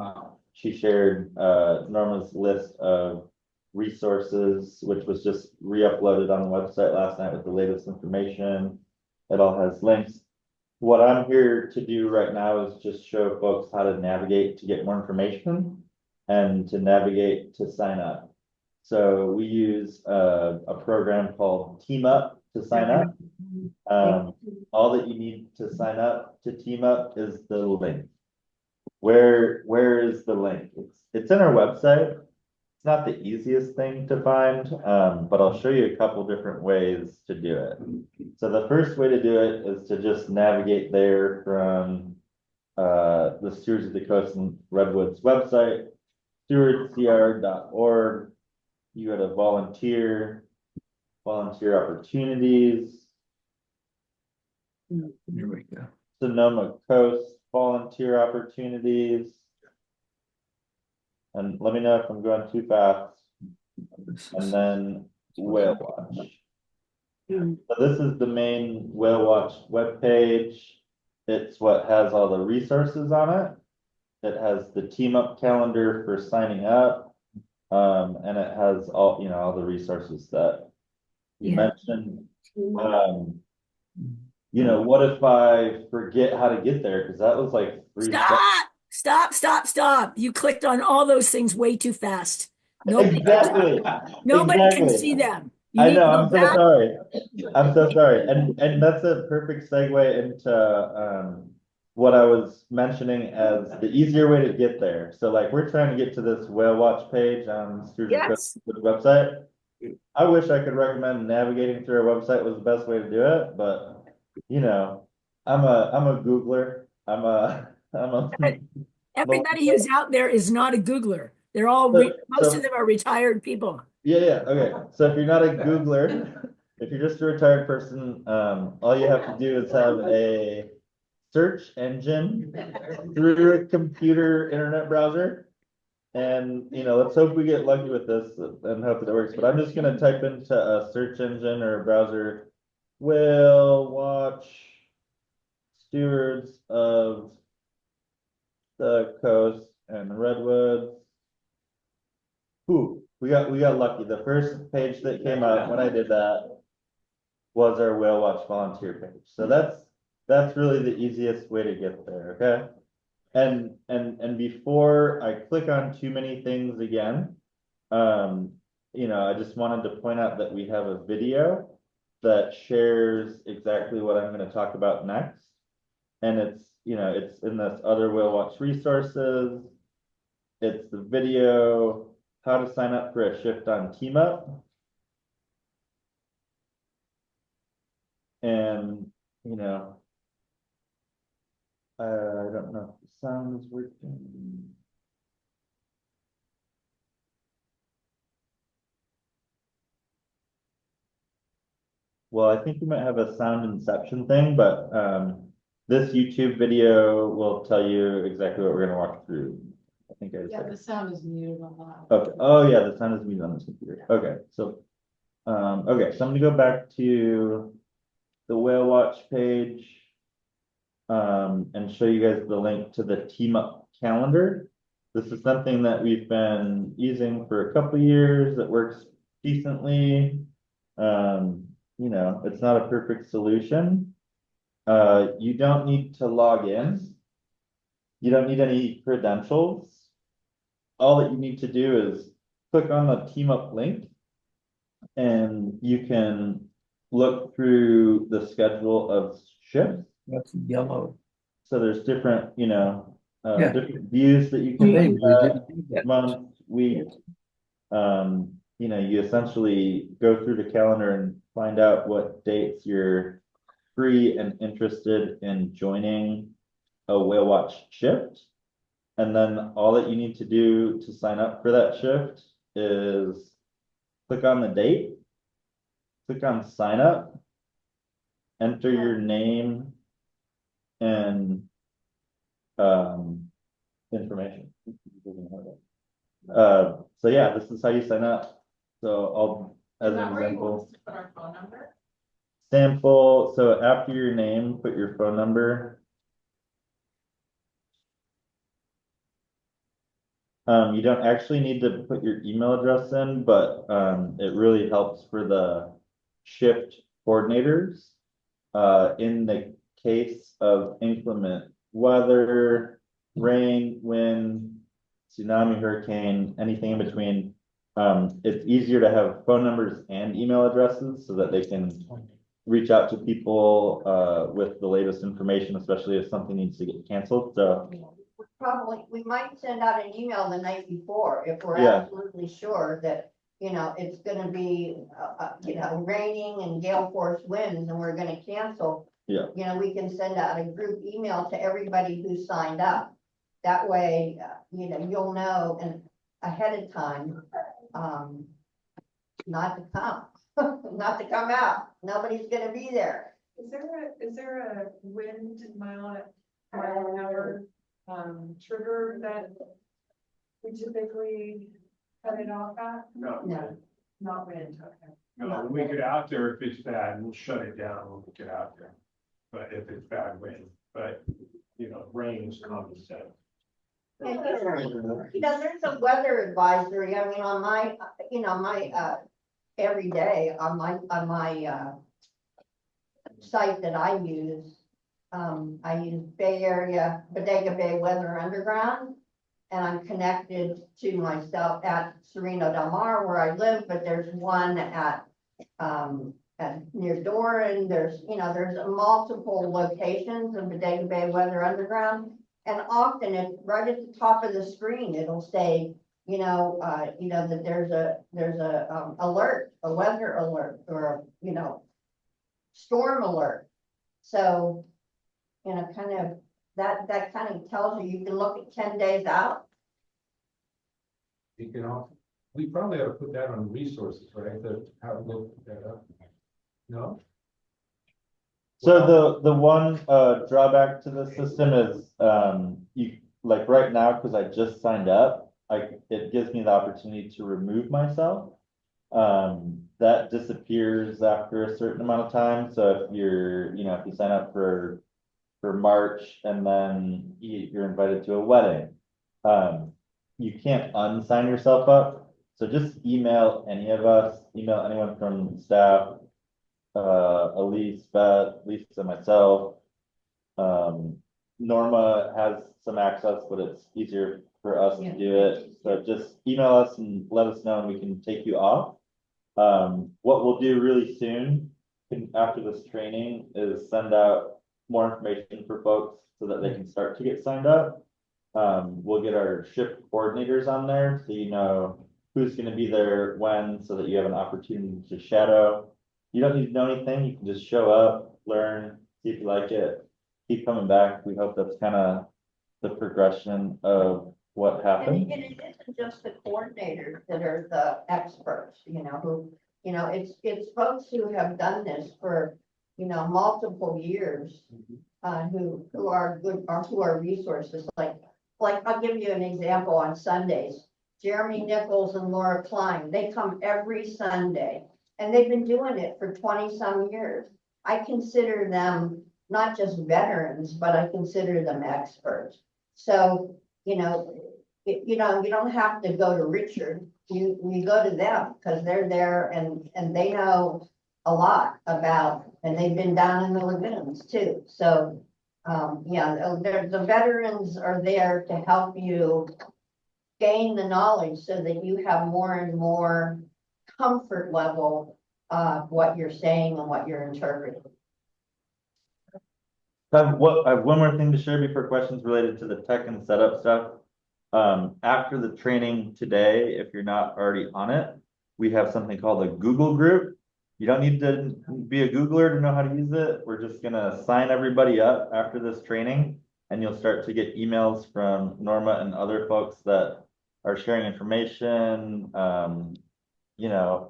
She shared Norma's list of resources, which was just re-uploaded on the website last night with the latest information. It all has links. What I'm here to do right now is just show folks how to navigate to get more information and to navigate to sign up. So we use a program called Team Up to sign up. All that you need to sign up to Team Up is the link. Where is the link? It's in our website. It's not the easiest thing to find, but I'll show you a couple different ways to do it. So the first way to do it is to just navigate there from the Stewards of the Coast and Redwoods website, stewardscr.org. You go to volunteer opportunities, Here we go. Sonoma Coast volunteer opportunities. And let me know if I'm going too fast. And then Whale Watch. So this is the main Whale Watch webpage. It's what has all the resources on it. It has the Team Up calendar for signing up. And it has all, all the resources that you mentioned. What if I forget how to get there? Because that was like 3 steps. Stop. You clicked on all those things way too fast. Nobody Exactly. can see them. You I need know, to go I'm so back. sorry. I'm so sorry. And that's a perfect segue into what I was mentioning as the easier way to get there. So like we're trying to get to this whale watch page on Stewards of the Yes. Coast website. I wish I could recommend navigating through our website was the best way to do it, but I'm a Googler. I'm a Everybody who's out there is not a Googler. They're all, most of them are retired people. Yeah, okay. So if you're not a Googler, if you're just a retired person, all you have to do is have a search engine through a computer internet browser. And, let's hope we get lucky with this and hope that it works. But I'm just gonna type into a search engine or a browser, Whale Watch Stewards of the Coast and Redwoods. Ooh, we got lucky. The first page that came up when I did that was our Whale Watch volunteer page. So that's really the easiest way to get there, okay? And before I click on too many things again, I just wanted to point out that we have a video that shares exactly what I'm going to talk about next. And it's in this other Whale Watch resources. It's the video, how to sign up for a shift on Team Up. And, I don't know if the sound is working. Well, I think we might have a sound inception thing, but this YouTube video will tell you exactly what we're gonna walk through. I think I Yeah, said. the sound is muted on that. Okay. Oh yeah, the sound is muted on this computer. Okay, so I'm gonna go back to the Whale Watch page and show you guys the link to the Team Up calendar. This is something that we've been using for a couple years that works decently. It's not a perfect solution. You don't need to log in. You don't need any credentials. All that you need to do is click on the Team Up link and you can look through the schedule of shifts. That's yellow. So there's different, Yeah. different views that you can Hey, look we at, didn't do that. month, week. You essentially go through the calendar and find out what dates you're free and interested in joining a Whale Watch shift. And then all that you need to do to sign up for that shift is click on the date, click on sign up, enter your name and information. So yeah, this is how you sign up. So I'll, as an example, Put our phone number. sample. So after your name, put your phone number. You don't actually need to put your email address in, but it really helps for the shift coordinators. In the case of inclement weather, rain, wind, tsunami, hurricane, anything in between. It's easier to have phone numbers and email addresses so that they can reach out to people with the latest information, especially if something needs to get canceled. So Probably, we might send out an email the night before if we're Yeah. absolutely sure that, it's gonna be, raining and gale force winds and we're gonna cancel. Yeah. We can send out a group email to everybody who signed up. That way, you'll know and ahead of time, not to come, not to come out. Nobody's gonna be there. Is there a wind mile an hour, trigger that we typically cut it off at? No, No. Not wind, okay. no, when we get out there, if it's bad, we'll shut it down when we get out there. But if it's bad wind, but, rain is common sense. And there's a weather advisory, I mean, on my, every day on my site that I use. I use Bay Area, Bodega Bay Weather Underground. And I'm connected to myself at Sereno Del Mar where I live, but there's one at near Doran. There's multiple locations of Bodega Bay Weather Underground. And often it's right at the top of the screen, it'll say, that there's a alert, a weather alert, or, storm alert. So, kind of, that kind of tells you can look at 10 days out. You can we probably ought to put that on resources, right, to have a look that up. No? So the one drawback to the system is you like right now, because I just signed up, it gives me the opportunity to remove myself. That disappears after a certain amount of time. So if if you sign up for March and then you're invited to a wedding, you can't unsign yourself up. So just email any of us, email anyone from staff, Elise, Beth, Lisa, myself. Norma has some access, but it's easier for us to do it. So just email us and let us know and we can take you off. What we'll do really soon after this training is send out more information for folks so that they can start to get signed up. We'll get our shift coordinators on there so you know who's going to be there when, so that you have an opportunity to shadow. You don't need to know anything. You can just show up, learn, see if you like it, keep coming back. We hope that's kind of the progression of what happened. And it isn't just the coordinators that are the experts, it's folks who have done this for, multiple years. Who are good, or who are resources, like I'll give you an example. On Sundays, Jeremy Nichols and Laura Klein, they come every Sunday and they've been doing it for 20 some years. I consider them not just veterans, but I consider them experts. So, you don't have to go to Richard, you go to them because they're there and they know a lot about, and they've been down in the lagoons too. So, the veterans are there to help you gain the knowledge so that you have more and more comfort level of what you're saying and what you're interpreting. I have one more thing to share before questions related to the tech and setup stuff. After the training today, if you're not already on it, we have something called a Google group. You don't need to be a Googler to know how to use it. We're just gonna sign everybody up after this training and you'll start to get emails from Norma and other folks that are sharing information,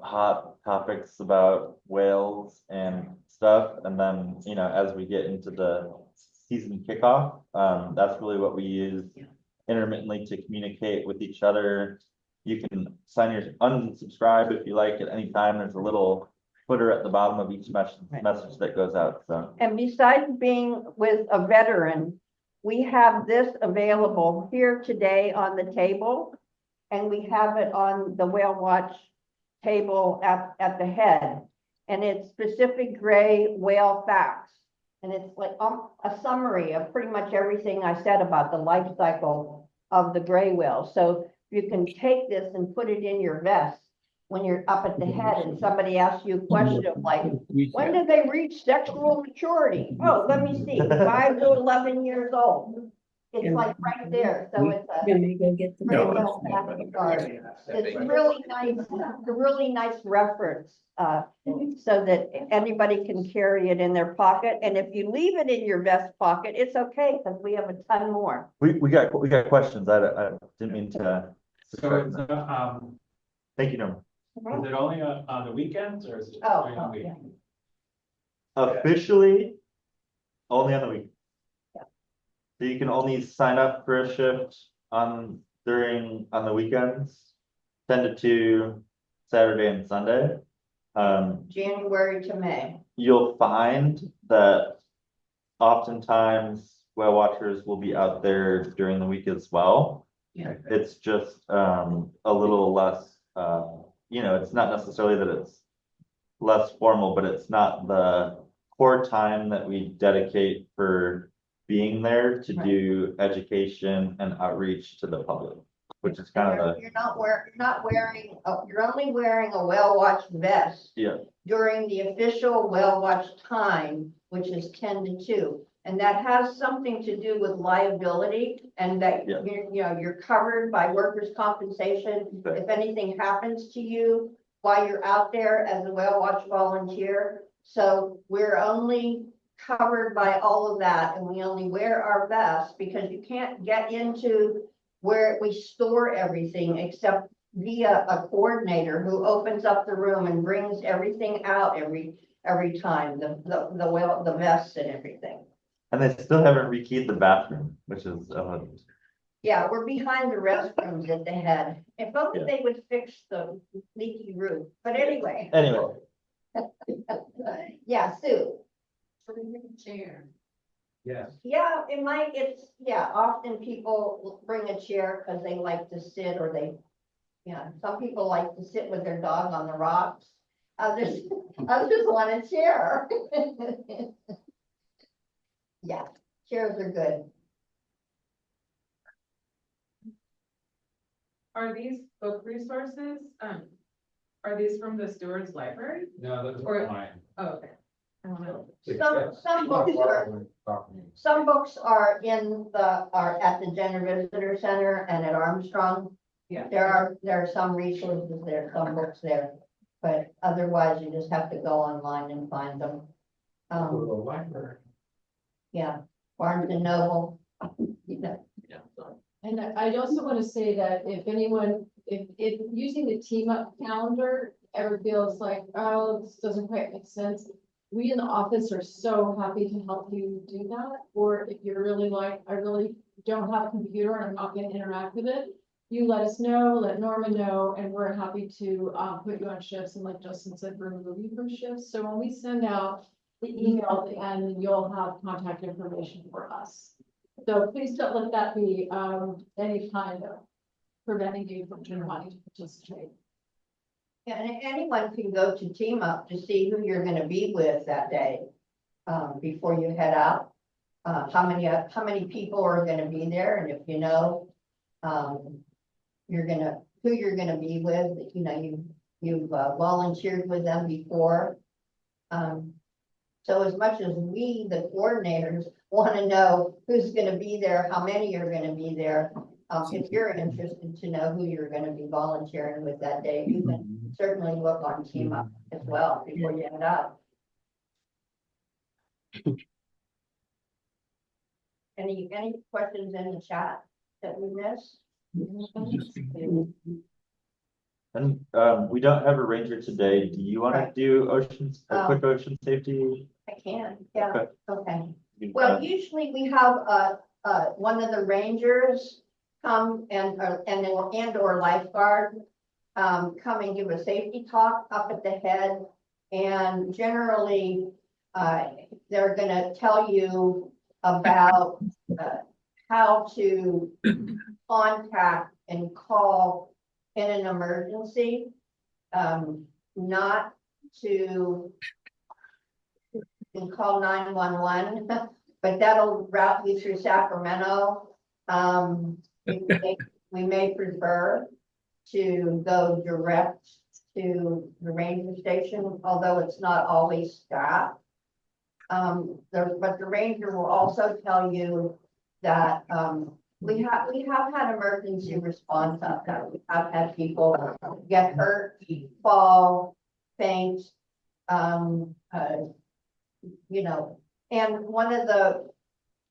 hot topics about whales and stuff. And then, as we get into the season kickoff, that's really what we use intermittently to communicate with each other. You can unsubscribe if you like at any time. There's a little footer at the bottom of each message that goes out. So, and besides being with a veteran, we have this available here today on the table. and we have it on the whale watch table at the head. And it's specific gray whale facts. And it's like a summary of pretty much everything I said about the life cycle of the gray whale. So you can take this and put it in your vest when you're up at the head and somebody asks you a question of like, when did they reach sexual maturity? Oh, let me see, 5 to 11 years old. It's like right there, so it's a Let me go get the. gray whale fact card. It's really nice, a really nice reference, so that anybody can carry it in their pocket. And if you leave it in your vest pocket, it's okay, because we have a ton more. We got questions. I didn't mean to. So it's, Thank you, Norman. is it only on the weekends or is it? Oh, during the week? yeah. Officially, only on the week. Yeah. So you can only sign up for a shift on the weekends, 10 to 2, Saturday and Sunday. January to May. You'll find that oftentimes whale watchers will be out there during the week as well. Yeah. It's just a little less, it's not necessarily that it's less formal, but it's not the core time that we dedicate for being there to do education and outreach to the public, which is kind of You're only wearing a whale watch vest yeah. during the official whale watch time, which is 10 to 2. And that has something to do with liability, and that Yeah. you're covered by workers' compensation. Okay. If anything happens to you while you're out there as a whale watch volunteer. So we're only covered by all of that, and we only wear our vests because you can't get into where we store everything except via a coordinator who opens up the room and brings everything out every time, the vests and everything. And they still haven't rekeyed the bathroom, which is Yeah, we're behind the restrooms at the head. If only Yeah. they would fix the leaky roof. But anyway, yeah, Sue. Chair. Yes. Yeah, often people bring a chair because they like to sit, or some people like to sit with their dog on the rocks. Others want a chair. Yeah, chairs are good. Are these book resources, are these from the Stewards Library? No, those Or- are mine. Oh, okay. I don't know. Some books are at the Gender Visitor Center and at Armstrong. Yeah. There are some resources there, some books there, but otherwise you just have to go online and find them. Library. Yeah, Barnes and Noble. And I'd also want to say that if anyone, if using the team up calendar ever feels like, oh, this doesn't quite make sense, we in the office are so happy to help you do that. Or if you're really like, I really don't have a computer and I'm not going to interact with it, you let us know, let Norma know, and we're happy to put you on shifts. And like Justin said, remove you from shifts. So when we send out the email at the end, you'll have contact information for us. So please don't let that be any kind of preventing you from wanting to participate. Yeah, and anyone can go to Team Up to see who you're gonna be with that day, before you head out. How many people are gonna be there, and if you know, who you're gonna be with, you've volunteered with them before. So as much as we, the coordinators, wanna know who's gonna be there, how many are gonna be there, if you're interested to know who you're gonna be volunteering with that day, you can certainly look on Team Up as well before you head out. Any questions in the chat that we missed? And we don't have a ranger today. Do you want to do a quick ocean safety? I can, yeah, okay. You Well, can- usually we have one of the rangers come or lifeguard come and give a safety talk up at the head. And generally, they're gonna tell you about how to contact and call in an emergency, not to call 911, but that'll route you through Sacramento. We may prefer to go direct to the ranger station, although it's not always staffed. But the ranger will also tell you that, we have had emergency response out there. We have had people get hurt, fall, faint, you know, and one of the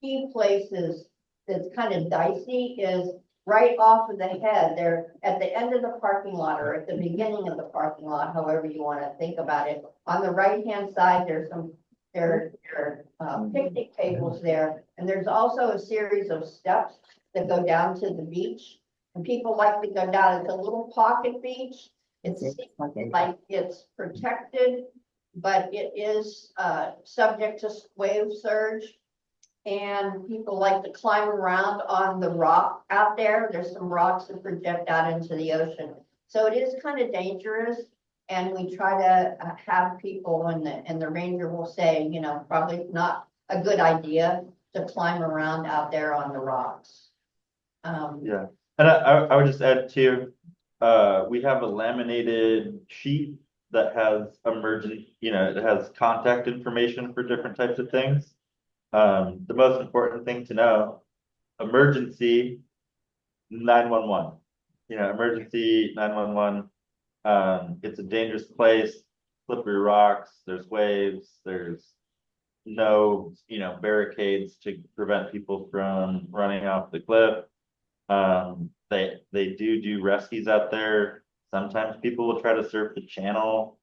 key places that's kind of dicey is right off of the head. They're at the end of the parking lot or at the beginning of the parking lot, however you want to think about it. On the right-hand side, there's some picnic tables there, and there's also a series of steps that go down to the beach. And people like to go down. It's a little pocket beach. It's like it's protected, but it is subject to wave surge. And people like to climb around on the rock out there. There's some rocks that project out into the ocean. So it is kind of dangerous. And we try to have people, and the ranger will say, you know, probably not a good idea to climb around out there on the rocks. Yeah, and I would just add too, we have a laminated sheet that has it has contact information for different types of things. The most important thing to know, emergency 911, emergency 911. It's a dangerous place, slippery rocks, there's waves, there's no, barricades to prevent people from running off the cliff. They do rescues out there. Sometimes people will try to surf the channel.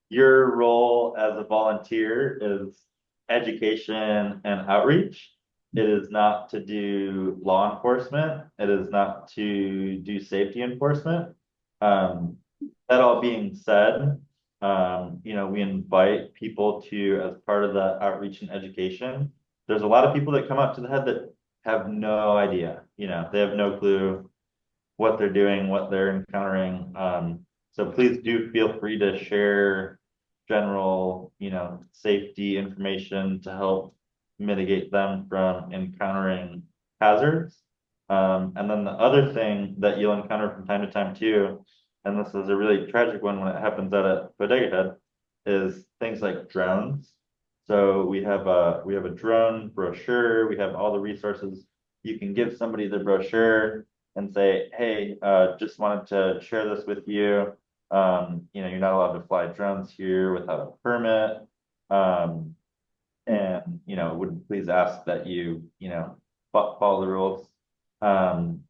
Your role as a volunteer is education and outreach. It is not to do law enforcement. It is not to do safety enforcement. That all being said, we invite people to, as part of the outreach and education, there's a lot of people that come up to the head that have no idea, they have no clue what they're doing, what they're encountering. So please do feel free to share general, safety information to help mitigate them from encountering hazards. And then the other thing that you'll encounter from time to time too, and this is a really tragic one when it happens out at Bodega Head, is things like drones. So we have a drone brochure. We have all the resources. You can give somebody the brochure and say, hey, just wanted to share this with you. You're not allowed to fly drones here without a permit. And would please ask that you follow the rules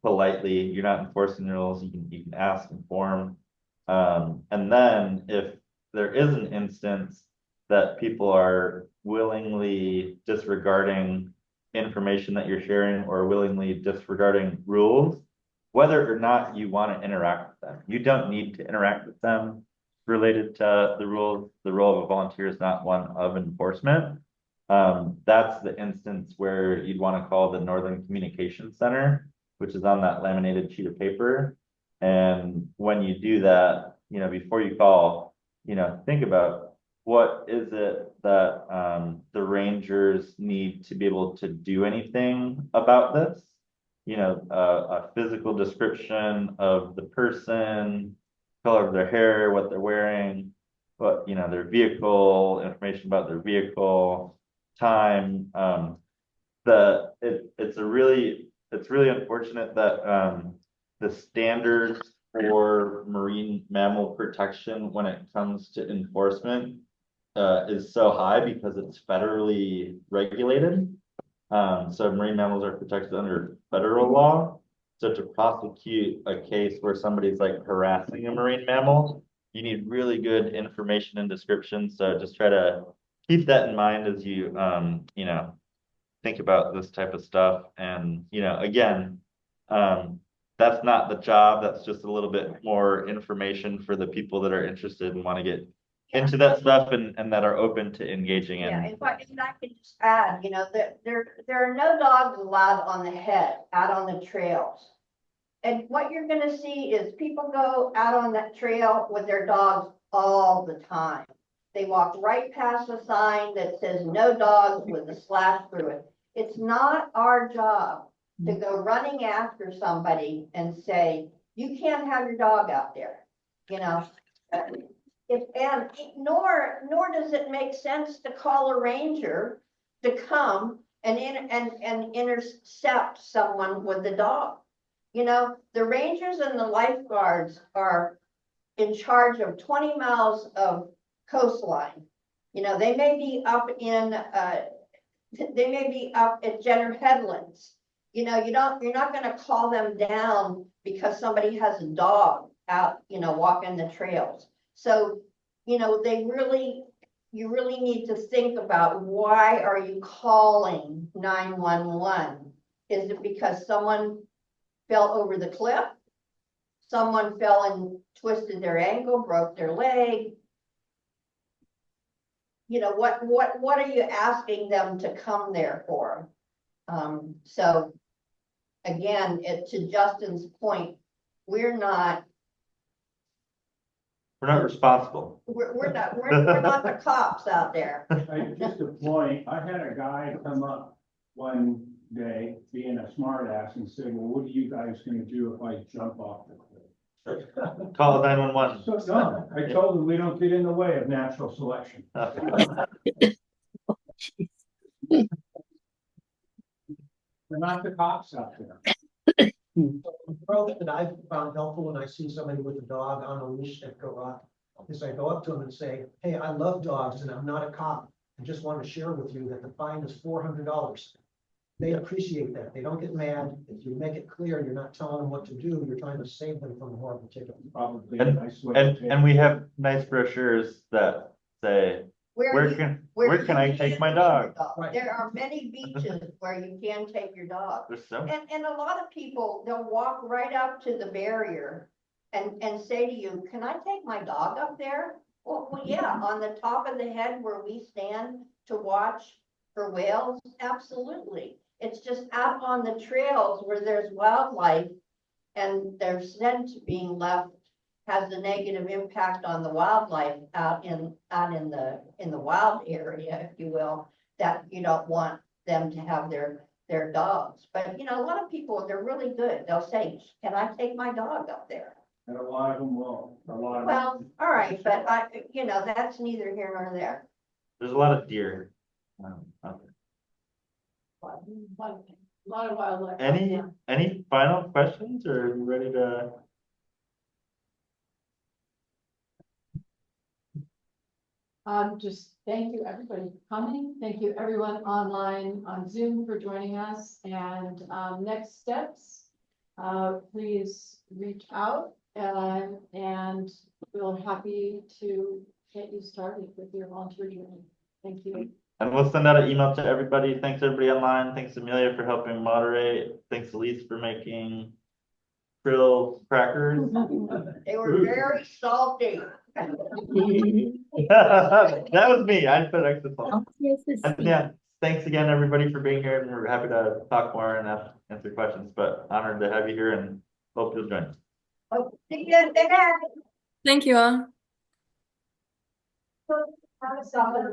politely. You're not enforcing the rules. You can ask, inform. And then if there is an instance that people are willingly disregarding information that you're sharing or willingly disregarding rules, whether or not you want to interact with them, you don't need to interact with them related to the rules. The role of a volunteer is not one of enforcement. That's the instance where you'd want to call the Northern Communication Center, which is on that laminated sheet of paper. And when you do that, before you call, think about what is it that the rangers need to be able to do anything about this. A physical description of the person, color of their hair, what they're wearing, what, their vehicle, information about their vehicle, time. It's really unfortunate that the standards for marine mammal protection when it comes to enforcement is so high because it's federally regulated. So marine mammals are protected under federal law. So to prosecute a case where somebody's like harassing a marine mammal, you need really good information and description. So just try to keep that in mind as you, think about this type of stuff. And, again, that's not the job. That's just a little bit more information for the people that are interested and want to get into that stuff and that are open to engaging in. Yeah, if I can just add, that there are no dogs allowed on the head, out on the trails. And what you're gonna see is people go out on that trail with their dogs all the time. They walk right past a sign that says no dogs with a slash through it. It's not our job to go running after somebody and say, you can't have your dog out there, you know? Nor does it make sense to call a ranger to come and intercept someone with the dog. You know, the rangers and the lifeguards are in charge of 20 miles of coastline. You know, they may be up at Jenner Headlands. You know, you're not gonna call them down because somebody has a dog out, you know, walking the trails. So, you know, you really need to think about, why are you calling 911? Is it because someone fell over the cliff? Someone fell and twisted their ankle, broke their leg? You know, what are you asking them to come there for? So again, to Justin's point, we're not responsible. we're not the cops out there. Just a point, I had a guy come up one day being a smart ass and said, well, what are you guys gonna do if I jump off the cliff? Call 911. So dumb. I told him we don't get in the way of natural selection. We're not the cops out there. Approach that I've found helpful when I see somebody with a dog on a leash at Go Rock is I go up to them and say, hey, I love dogs and I'm not a cop. I just want to share with you that the fine is $400. They appreciate that. They don't get mad. If you make it clear, you're not telling them what to do. You're trying to save them from a horrible ticket. Probably. And we have nice brochures that say, where can I take my dog? Right. There are many beaches where you can take your dog. There's so And a lot of people, they'll walk right up to the barrier and say to you, can I take my dog up there? Well, yeah, on the top of the head where we stand to watch for whales, absolutely. It's just out on the trails where there's wildlife and their scent being left has a negative impact on the wildlife out in the wild area, if you will, that you don't want them to have their dogs. But you know, a lot of people, they're really good. They'll say, can I take my dog up there? And a lot of them will. Well, all right, but you know, that's neither here nor there. there's a lot of deer. Out there. A lot of wildlife. Any final questions, or are you ready to? Just thank you, everybody, for coming. Thank you, everyone online on Zoom for joining us. And next steps, please reach out and we're happy to get you started with your volunteer journey. Thank you. And we'll send out an email to everybody. Thanks everybody online. Thanks Amelia for helping moderate. Thanks Elise for making krill crackers. They were very salty. That was me. I put extra salt. And yeah, thanks again everybody for being here, and we're happy to talk more and answer questions, but honored to have you here and hope you'll join us. Oh, see you there. Thank you all. Have a solid